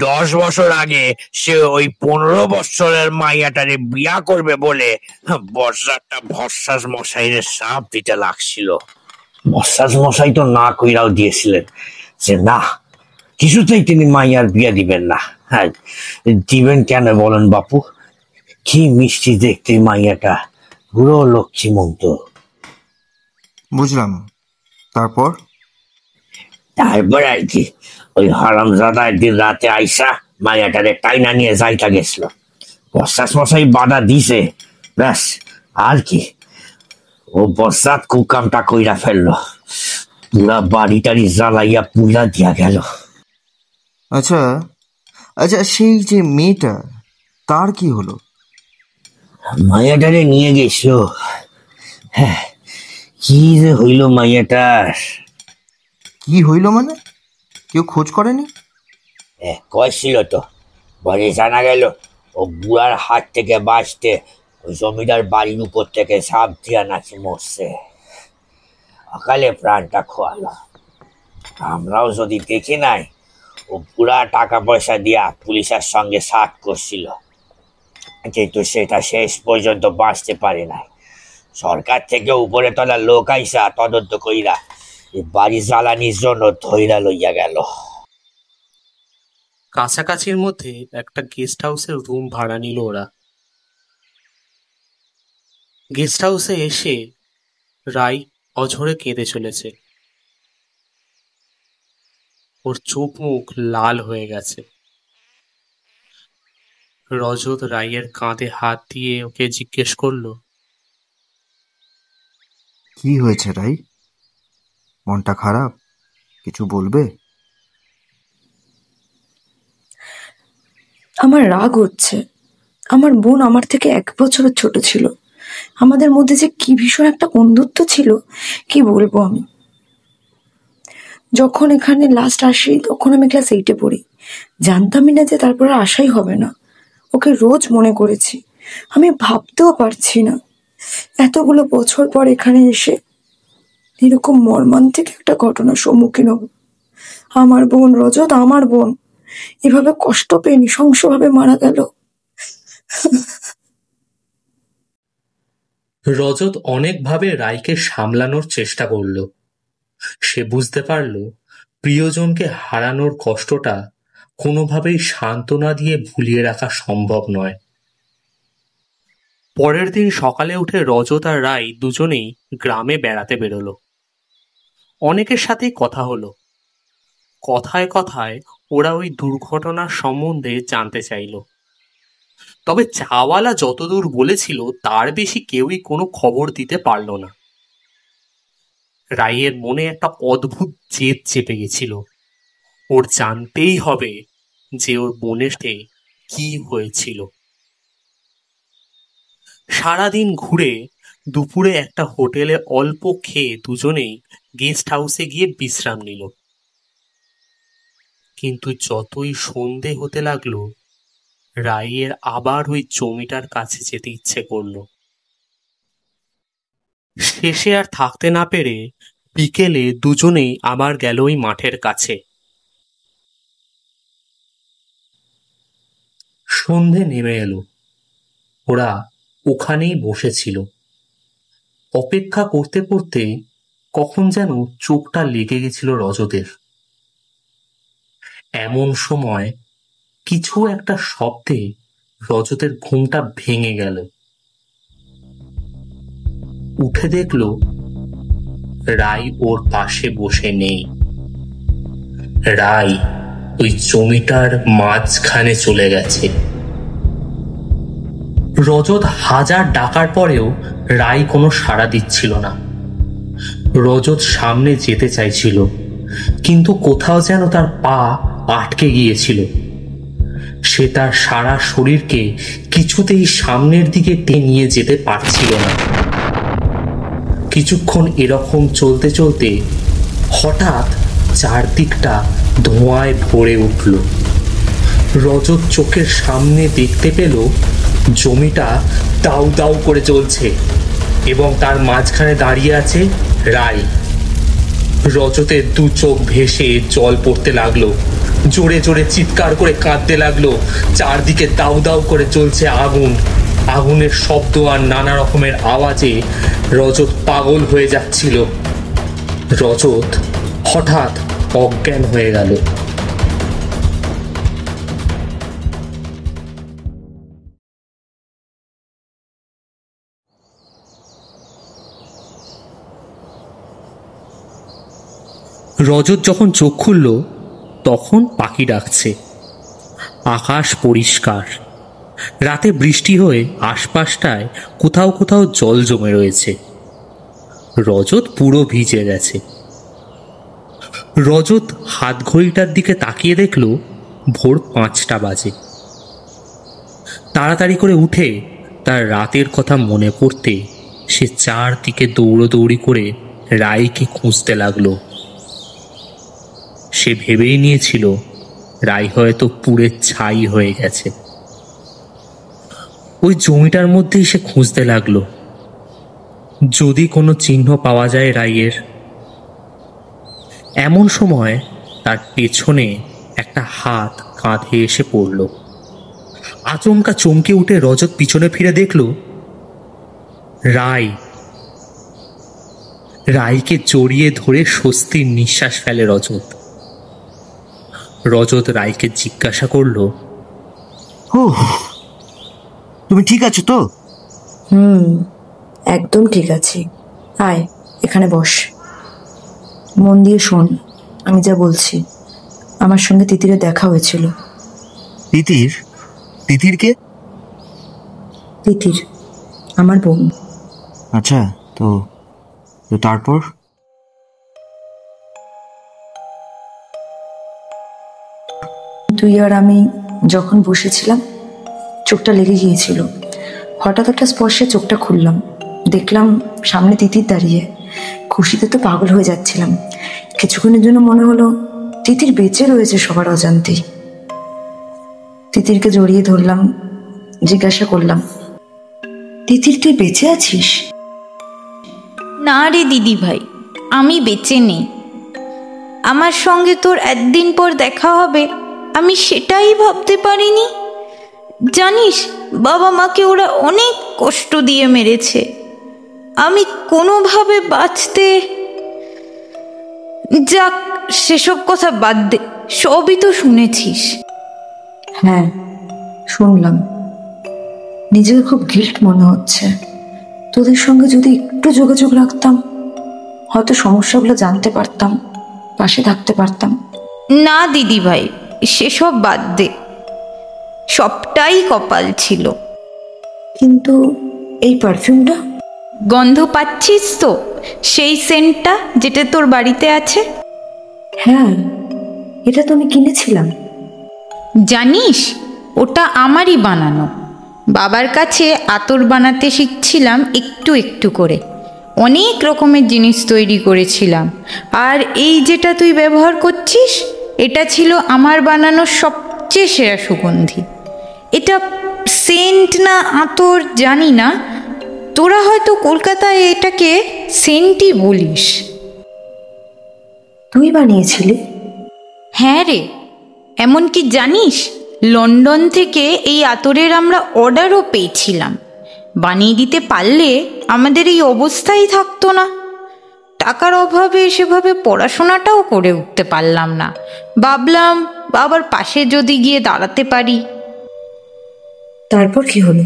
10 বছর আগে সে ওই 15 বছরের মাইয়াটারে বিয়া করবে বলে বর্ষাটা ভরসাস মশাইয়ের সাপ দিতে লাগছিল। বর্ষাস মশাই তো না কইরাও দিয়েছিলেন যে না, কিছুতেই তিনি মাইয়ার বিয়া দিবেন না। হ্যাঁ, দিবেন কেন বলেন বাপু? কি মিষ্টি দেখতে মাইয়াটা, পুরো লক্ষ্মীমন্ত। বুঝলাম, তারপর? তারপর আর কি, ওই হারামজাদা একদিন রাতে আইসা মাইয়াটারে টাইনা নিয়ে যাইতা গেছিল। বর্ষাস মশাই বাধা দিছে, ব্যাস আর কি, ও বর্ষাত কুকামটা কইরা ফেললো, পুরা বাড়িটারি জ্বালাইয়া পুরা দিয়া গেল। আচ্ছা আচ্ছা, সেই যে মেয়েটা, তার কি হলো? মাইয়াটারে নিয়ে গেছিল। হ্যাঁ, কি যে হইল মাইয়াটার। কি হইল মানে? কেউ খোঁজ করেনি? কয়েছিল তো, পরে জানা গেল ও বুড়ার হাত থেকে বাঁচতে ওই জমিদার বাড়ির উপর থেকে সাপ দিয়া নাকি মরছে। অকালে প্রাণটা খোয়ালো। আমরাও যদি দেখি নাই, ও বুড়া টাকা পয়সা দিয়া পুলিশের সঙ্গে সাথ করছিল, কিন্তু সেটা শেষ পর্যন্ত বাঁচতে পারে নাই। সরকার থেকে উপরে তলা লোক আইসা তদন্ত কইরা এই বাড়ি জ্বালানির জন্য ধইরা লইয়া গেল। কাছাকাছির মধ্যে একটা গেস্ট হাউসের রুম ভাড়া নিল ওরা। গেস্ট হাউসে এসে রাই অঝরে কেঁদে চলেছে। ওর চোখ মুখ লাল হয়ে গেছে। রজত রাইয়ের কাঁধে হাত দিয়ে ওকে জিজ্ঞেস করলো, কি হয়েছে রাই? মনটা খারাপ? কিছু বলবে? আমার রাগ হচ্ছে। আমার বোন আমার থেকে 1 বছরের ছোট ছিল। আমাদের মধ্যে যে কি ভীষণ একটা বন্ধুত্ব ছিল, কি বলবো আমি। যখন এখানে লাস্ট আসি তখন আমি ক্লাস 8-এ পড়ি। জানতামই না যে তারপর আর আসাই হবে না। ওকে রোজ মনে করেছি, আমি ভাবতেও পারছি না এতগুলো বছর পর এখানে এসে এরকম মর্মান্তিক একটা ঘটনার সম্মুখীন হব। আমার বোন রজত, আমার বোন এভাবে কষ্ট পেয়ে নৃশংসভাবে মারা গেল। রজত অনেকভাবে রায়কে সামলানোর চেষ্টা করল। সে বুঝতে পারল প্রিয়জনকে হারানোর কষ্টটা কোনোভাবেই সান্ত্বনা দিয়ে ভুলিয়ে রাখা সম্ভব নয়। পরের দিন সকালে উঠে রজত আর রায় দুজনেই গ্রামে বেড়াতে বেরোলো। অনেকের সাথেই কথা হলো। কথায় কথায় ওরা ওই দুর্ঘটনার সম্বন্ধে জানতে চাইল। তবে চাওয়ালা যতদূর বলেছিল তার বেশি কেউই কোনো খবর দিতে পারল না। রায়ের মনে একটা অদ্ভুত জেদ চেপে গেছিল। ওর জানতেই হবে যে ওর বোনের কি হয়েছিল। সারাদিন ঘুরে দুপুরে একটা হোটেলে অল্প খেয়ে দুজনেই গেস্ট হাউসে গিয়ে বিশ্রাম নিল। কিন্তু যতই সন্ধে হতে লাগলো রায়ের আবার ওই জমিটার কাছে যেতে ইচ্ছে করল। শেষে আর থাকতে না পেরে বিকেলে দুজনেই আবার গেল ওই মাঠের কাছে। সন্ধে নেমে এলো। ওরা ওখানেই বসেছিল। অপেক্ষা করতে করতে কখন যেন চোখটা লেগে গেছিল রজতের। এমন সময় কিছু একটা শব্দে রজতের ঘুমটা ভেঙে গেল। উঠে দেখল রায় ওর পাশে বসে নেই। রায় ওই জমিটার মাঝখানে চলে গেছে। রজত হাজার ডাকার পরেও রায় কোনো সাড়া দিচ্ছিল না। রজত সামনে যেতে চাইছিল, কিন্তু কোথাও যেন তার পা আটকে গিয়েছিল। সে তার সারা শরীরকে কিছুতেই সামনের দিকে টেনে নিয়ে যেতে পারছিল না। কিছুক্ষণ এরকম চলতে চলতে হঠাৎ চারদিকটা ধোঁয়ায় ভরে উঠল। রজত চোখের সামনে দেখতে পেল জমিটা দাউ দাউ করে চলছে এবং তার মাঝখানে দাঁড়িয়ে আছে রায়। রজতের দু চোখ ভেসে জল পড়তে লাগলো। জোরে জোরে চিৎকার করে কাঁদতে লাগলো। চারদিকে দাউ দাউ করে চলছে আগুন। আগুনের শব্দ আর নানা রকমের আওয়াজে রজত পাগল হয়ে যাচ্ছিল। রজত হঠাৎ অজ্ঞান হয়ে গেল। রজত যখন চোখ খুলল তখন পাখি ডাকছে। আকাশ পরিষ্কার। রাতে বৃষ্টি হয়ে আশপাশটায় কোথাও কোথাও জল জমে রয়েছে। রজত পুরো ভিজে গেছে। রজত হাত ঘড়িটার দিকে তাকিয়ে দেখল ভোর 5টা বাজে। তাড়াতাড়ি করে উঠে তার রাতের কথা মনে পড়তে সে চারদিকে দৌড়দৌড়ি করে রায়কে খুঁজতে লাগলো। সে ভেবেই নিয়েছিল রায় হয়তো পুড়ে ছাই হয়ে গেছে। ওই জমিটার মধ্যেই সে খুঁজতে লাগলো, যদি কোনো চিহ্ন পাওয়া যায় রায়ের। এমন সময় তার পেছনে একটা হাত কাঁধে এসে পড়ল। আচমকা চমকে উঠে রজত পিছনে ফিরে দেখল রায়। রায়কে জড়িয়ে ধরে স্বস্তির নিঃশ্বাস ফেলে রজত। রজত রায়কে জিজ্ঞাসা করল, ও তুমি ঠিক আছো তো? একদম ঠিক আছি। আয় এখানে বস, মন দিয়ে শোন আমি যা বলছি। আমার সঙ্গে তিতিরের দেখা হয়েছিল। তিতির? তিতির কে? তিতির আমার বোন। আচ্ছা, তো তারপর? তুই আর আমি যখন বসেছিলাম চোখটা লেগে গিয়েছিল। হঠাৎ একটা স্পর্শে চোখটা খুললাম, দেখলাম সামনে তিতির দাঁড়িয়ে। খুশিতে তো পাগল হয়ে যাচ্ছিলাম। কিছুক্ষণের জন্য মনে হলো তিতির বেঁচে রয়েছে সবার অজান্তেই। তিতিরকে জড়িয়ে ধরলাম, জিজ্ঞাসা করলাম, তিতির তুই বেঁচে আছিস? না রে দিদি ভাই, আমি বেঁচে নেই। আমার সঙ্গে তোর একদিন পর দেখা হবে আমি সেটাই ভাবতে পারিনি। জানিস, বাবা মাকে ওরা অনেক কষ্ট দিয়ে মেরেছে। আমি কোনোভাবে বাঁচতে... যাক, সেসব কথা বাদ দে, সবই তো শুনেছিস। হ্যাঁ, শুনলাম। নিজেকে খুব গিল্ট মনে হচ্ছে। তোদের সঙ্গে যদি একটু যোগাযোগ রাখতাম, হয়তো সমস্যাগুলো জানতে পারতাম, পাশে থাকতে পারতাম। না দিদি ভাই, সেসব বাদ দে, সবটাই কপাল ছিল। কিন্তু এই পারফিউমটা? গন্ধ পাচ্ছিস তো? সেই সেন্টটা যেটা তোর বাড়িতে আছে। হ্যাঁ, এটা তো আমি কিনেছিলাম। জানিস, ওটা আমারই বানানো। বাবার কাছে আতর বানাতে শিখছিলাম একটু একটু করে। অনেক রকমের জিনিস তৈরি করেছিলাম। আর এই যেটা তুই ব্যবহার করছিস, এটা ছিল আমার বানানো সবচেয়ে সেরা সুগন্ধি। এটা সেন্ট না আতর জানি না, তোরা হয়তো কলকাতায় এটাকে সেন্টই বলিস। তুই বানিয়েছিলি? হ্যাঁ রে, এমনকি জানিস, লন্ডন থেকে এই আতরের আমরা অর্ডারও পেয়েছিলাম। বানিয়ে দিতে পারলে আমাদের এই অবস্থাই থাকতো না। টাকার অভাবে সেভাবে পড়াশোনাটাও করে উঠতে পারলাম না। ভাবলাম বাবার পাশে যদি গিয়ে দাঁড়াতে পারি। তারপর কি হলো?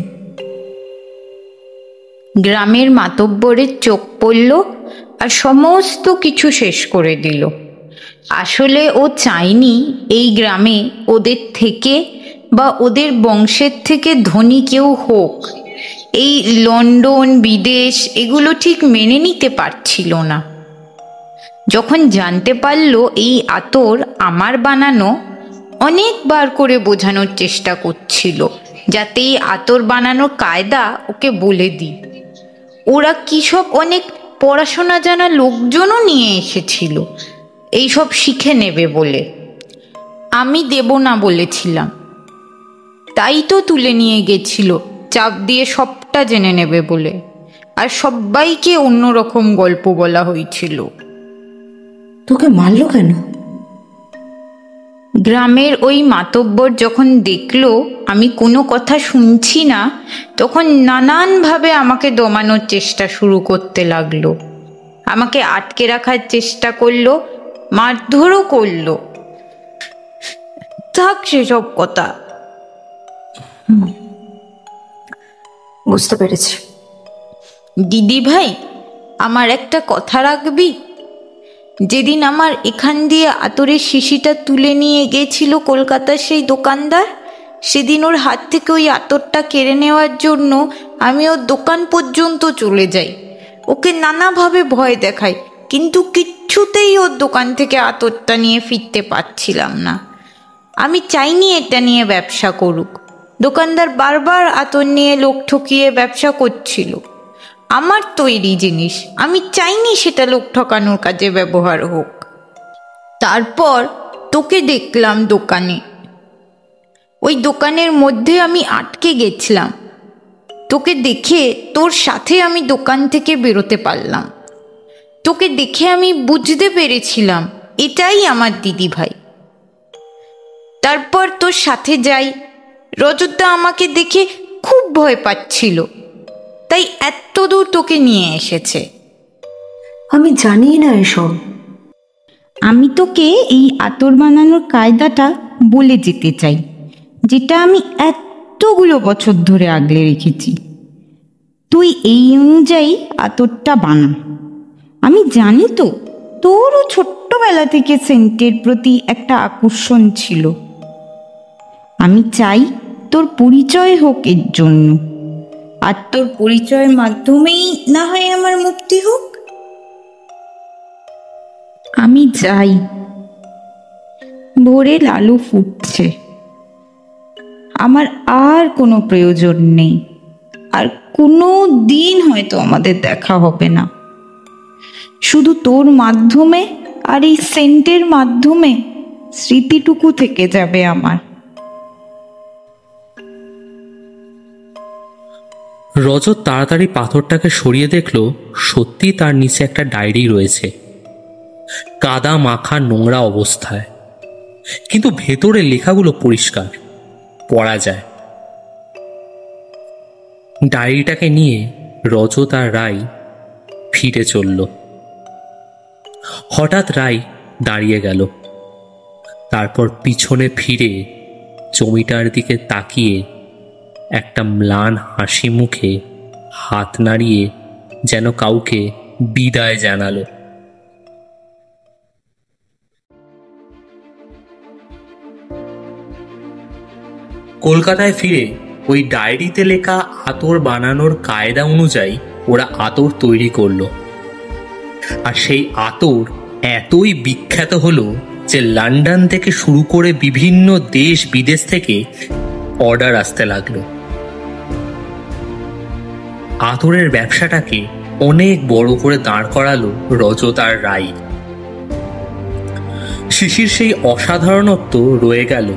গ্রামের মাতব্বরের চোখ পড়ল আর সমস্ত কিছু শেষ করে দিল। আসলে ও চায়নি এই গ্রামে ওদের থেকে বা ওদের বংশের থেকে ধনী কেউ হোক। এই লন্ডন, বিদেশ এগুলো ঠিক মেনে নিতে পারছিল না। যখন জানতে পারলো এই আতর আমার বানানো, অনেকবার করে বোঝানোর চেষ্টা করছিল যাতে এই আতর বানানোর কায়দা ওকে বলে দিই। ওরা কী সব অনেক পড়াশোনা জানা লোকজনও নিয়ে এসেছিল এইসব শিখে নেবে বলে। আমি দেব না বলেছিলাম, তাই তো তুলে নিয়ে গেছিল চাপ দিয়ে সবটা জেনে নেবে বলে। আর সবাইকে অন্যরকম গল্প বলা হয়েছিল। তোকে মারলো কেন? গ্রামের ওই মাতব্বর যখন দেখলো আমি কোনো কথা শুনছি না, তখন নানানভাবে আমাকে দমানোর চেষ্টা শুরু করতে লাগলো। আমাকে আটকে রাখার চেষ্টা করলো, মারধরও করলো। থাক সেসব কথা। বুঝতে পেরেছি। দিদি ভাই, আমার একটা কথা রাখবি? যেদিন আমার এখান দিয়ে আতরের শিশিটা তুলে নিয়ে গেছিল কলকাতার সেই দোকানদার, সেদিন ওর হাত থেকে ওই আতরটা কেড়ে নেওয়ার জন্য আমি ওর দোকান পর্যন্ত চলে যাই। ওকে নানাভাবে ভয় দেখাই, কিন্তু কিচ্ছুতেই ওর দোকান থেকে আতরটা নিয়ে ফিরতে পারছিলাম না। আমি চাইনি এটা নিয়ে ব্যবসা করুক। দোকানদার বারবার আতর নিয়ে লোক ঠকিয়ে ব্যবসা করছিল। আমার তৈরি জিনিস, আমি চাইনি সেটা লোক ঠকানোর কাজে ব্যবহার হোক। তারপর তোকে দেখলাম দোকানে। ওই দোকানের মধ্যে আমি আটকে গেছিলাম। তোকে দেখে তোর সাথে আমি দোকান থেকে বেরোতে পারলাম। তোকে দেখে আমি বুঝতে পেরেছিলাম এটাই আমার দিদি ভাই। তারপর তোর সাথে যাই। রজতদা আমাকে দেখে খুব ভয় পাচ্ছিল, তাই এত দূর তোকে নিয়ে এসেছে। আমি জানি না এসব। আমি তোকে এই আতর বানানোর কায়দাটা বলে যেতে চাই, যেটা আমি এতগুলো বছর ধরে আগলে রেখেছি। তুই এই অনুযায়ী আতরটা বানা। আমি জানি তো তোরও ছোট্টবেলা থেকে সেন্টের প্রতি একটা আকর্ষণ ছিল। আমি চাই তোর পরিচয় হোক এর জন্য, আর তোর পরিচয়ের মাধ্যমেই না হয় আমার মুক্তি হোক। আমি যাই। ভোরে লালু ফুটছে। আমার আর কোনো প্রয়োজন নেই, আর কোনো দিন হয়তো আমাদের দেখা হবে না। শুধু তোর মাধ্যমে আর এই সেন্টের মাধ্যমে স্মৃতিটুকু থেকে যাবে আমার। রজত তাড়াতাড়ি পাথরটাকে সরিয়ে দেখল সত্যি তার নিচে একটা ডায়েরি রয়েছে, কাদা মাখা নোংরা অবস্থায়, কিন্তু ভেতরে লেখাগুলো পরিষ্কার, পড়া যায়। ডায়েরিটাকে নিয়ে রজত আর রাই ফিরে চলল। হঠাৎ রাই দাঁড়িয়ে গেল, তারপর পিছনে ফিরে জমিটার দিকে তাকিয়ে একটা ম্লান হাসি মুখে হাত নাড়িয়ে যেন কাউকে বিদায় জানালো। কলকাতায় ফিরে ওই ডায়েরিতে লেখা আতর বানানোর কায়দা অনুযায়ী ওরা আতর তৈরি করলো, আর সেই আতর এতই বিখ্যাত হলো যে লন্ডন থেকে শুরু করে বিভিন্ন দেশ বিদেশ থেকে অর্ডার আসতে লাগলো। আতরের ব্যবসাটাকে অনেক বড় করে দাঁড় করালো রজত আর রাই। শিশির সেই অসাধারণত্ব রয়ে গেল,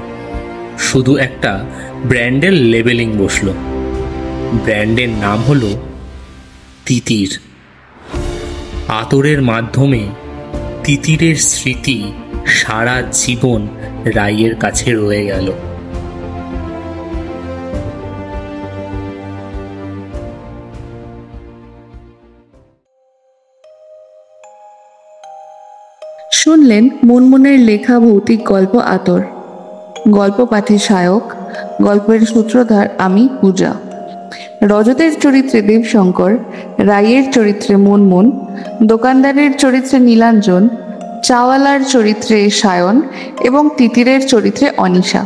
শুধু একটা ব্র্যান্ডের লেবেলিং বসলো। ব্র্যান্ডের নাম হলো তিতির। আতরের মাধ্যমে তিতিরের স্মৃতি সারা জীবন রাইয়ের কাছে রয়ে গেল। শুনলেন মনমনের লেখা ভৌতিক গল্প আতর। গল্প পাঠে সায়ক, গল্পের সূত্রধার আমি পূজা। রজতের চরিত্রে দেবশঙ্কর, রাইয়ের চরিত্রে মনমন, দোকানদারের চরিত্রে নীলাঞ্জন, চাওয়ালার চরিত্রে সায়ন এবং তিতিরের চরিত্রে অনিশা।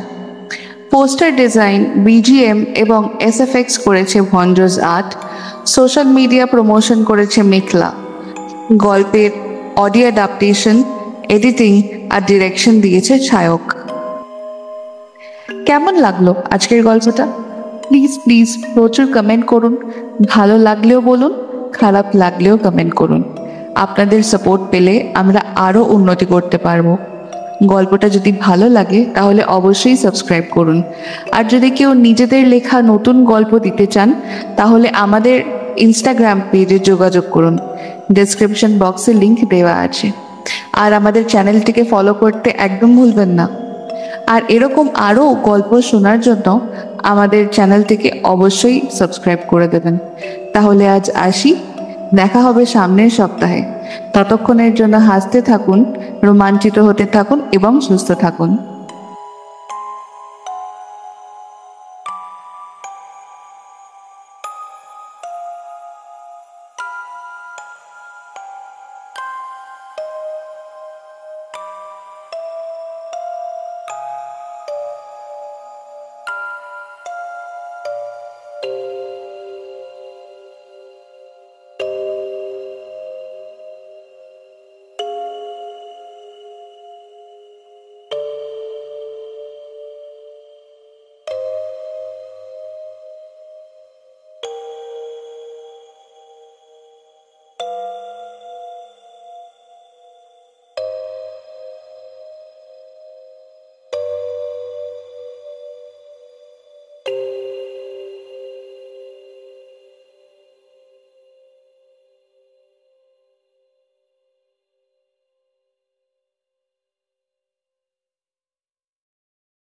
পোস্টার ডিজাইন, বিজিএম এবং এসএফএক্স করেছে ভঞ্জস আর্ট। সোশ্যাল মিডিয়া প্রমোশন করেছে মেখলা। গল্পের অডিও অ্যাডাপ্টেশন, এডিটিং আর ডিরেকশন দিয়েছে সায়ক। কেমন লাগলো আজকের গল্পটা? প্লিজ প্লিজ প্রচুর কমেন্ট করুন। ভালো লাগলেও বলুন, খারাপ লাগলেও কমেন্ট করুন। আপনাদের সাপোর্ট পেলে আমরা আরও উন্নতি করতে পারবো। গল্পটা যদি ভালো লাগে তাহলে অবশ্যই সাবস্ক্রাইব করুন। আর যদি কেউ নিজেদের লেখা নতুন গল্প দিতে চান তাহলে আমাদের ইনস্টাগ্রাম পেজে যোগাযোগ করুন, ডেসক্রিপশন বক্সে লিংক দেওয়া আছে। আর আমাদের চ্যানেলটিকে ফলো করতে একদম ভুলবেন না। আর এরকম আরও গল্প শোনার জন্য আমাদের চ্যানেলটিকে অবশ্যই সাবস্ক্রাইব করে দেবেন। তাহলে আজ আসি, দেখা হবে সামনের সপ্তাহে। ততক্ষণের জন্য হাসতে থাকুন, রোমাঞ্চিত হতে থাকুন এবং সুস্থ থাকুন।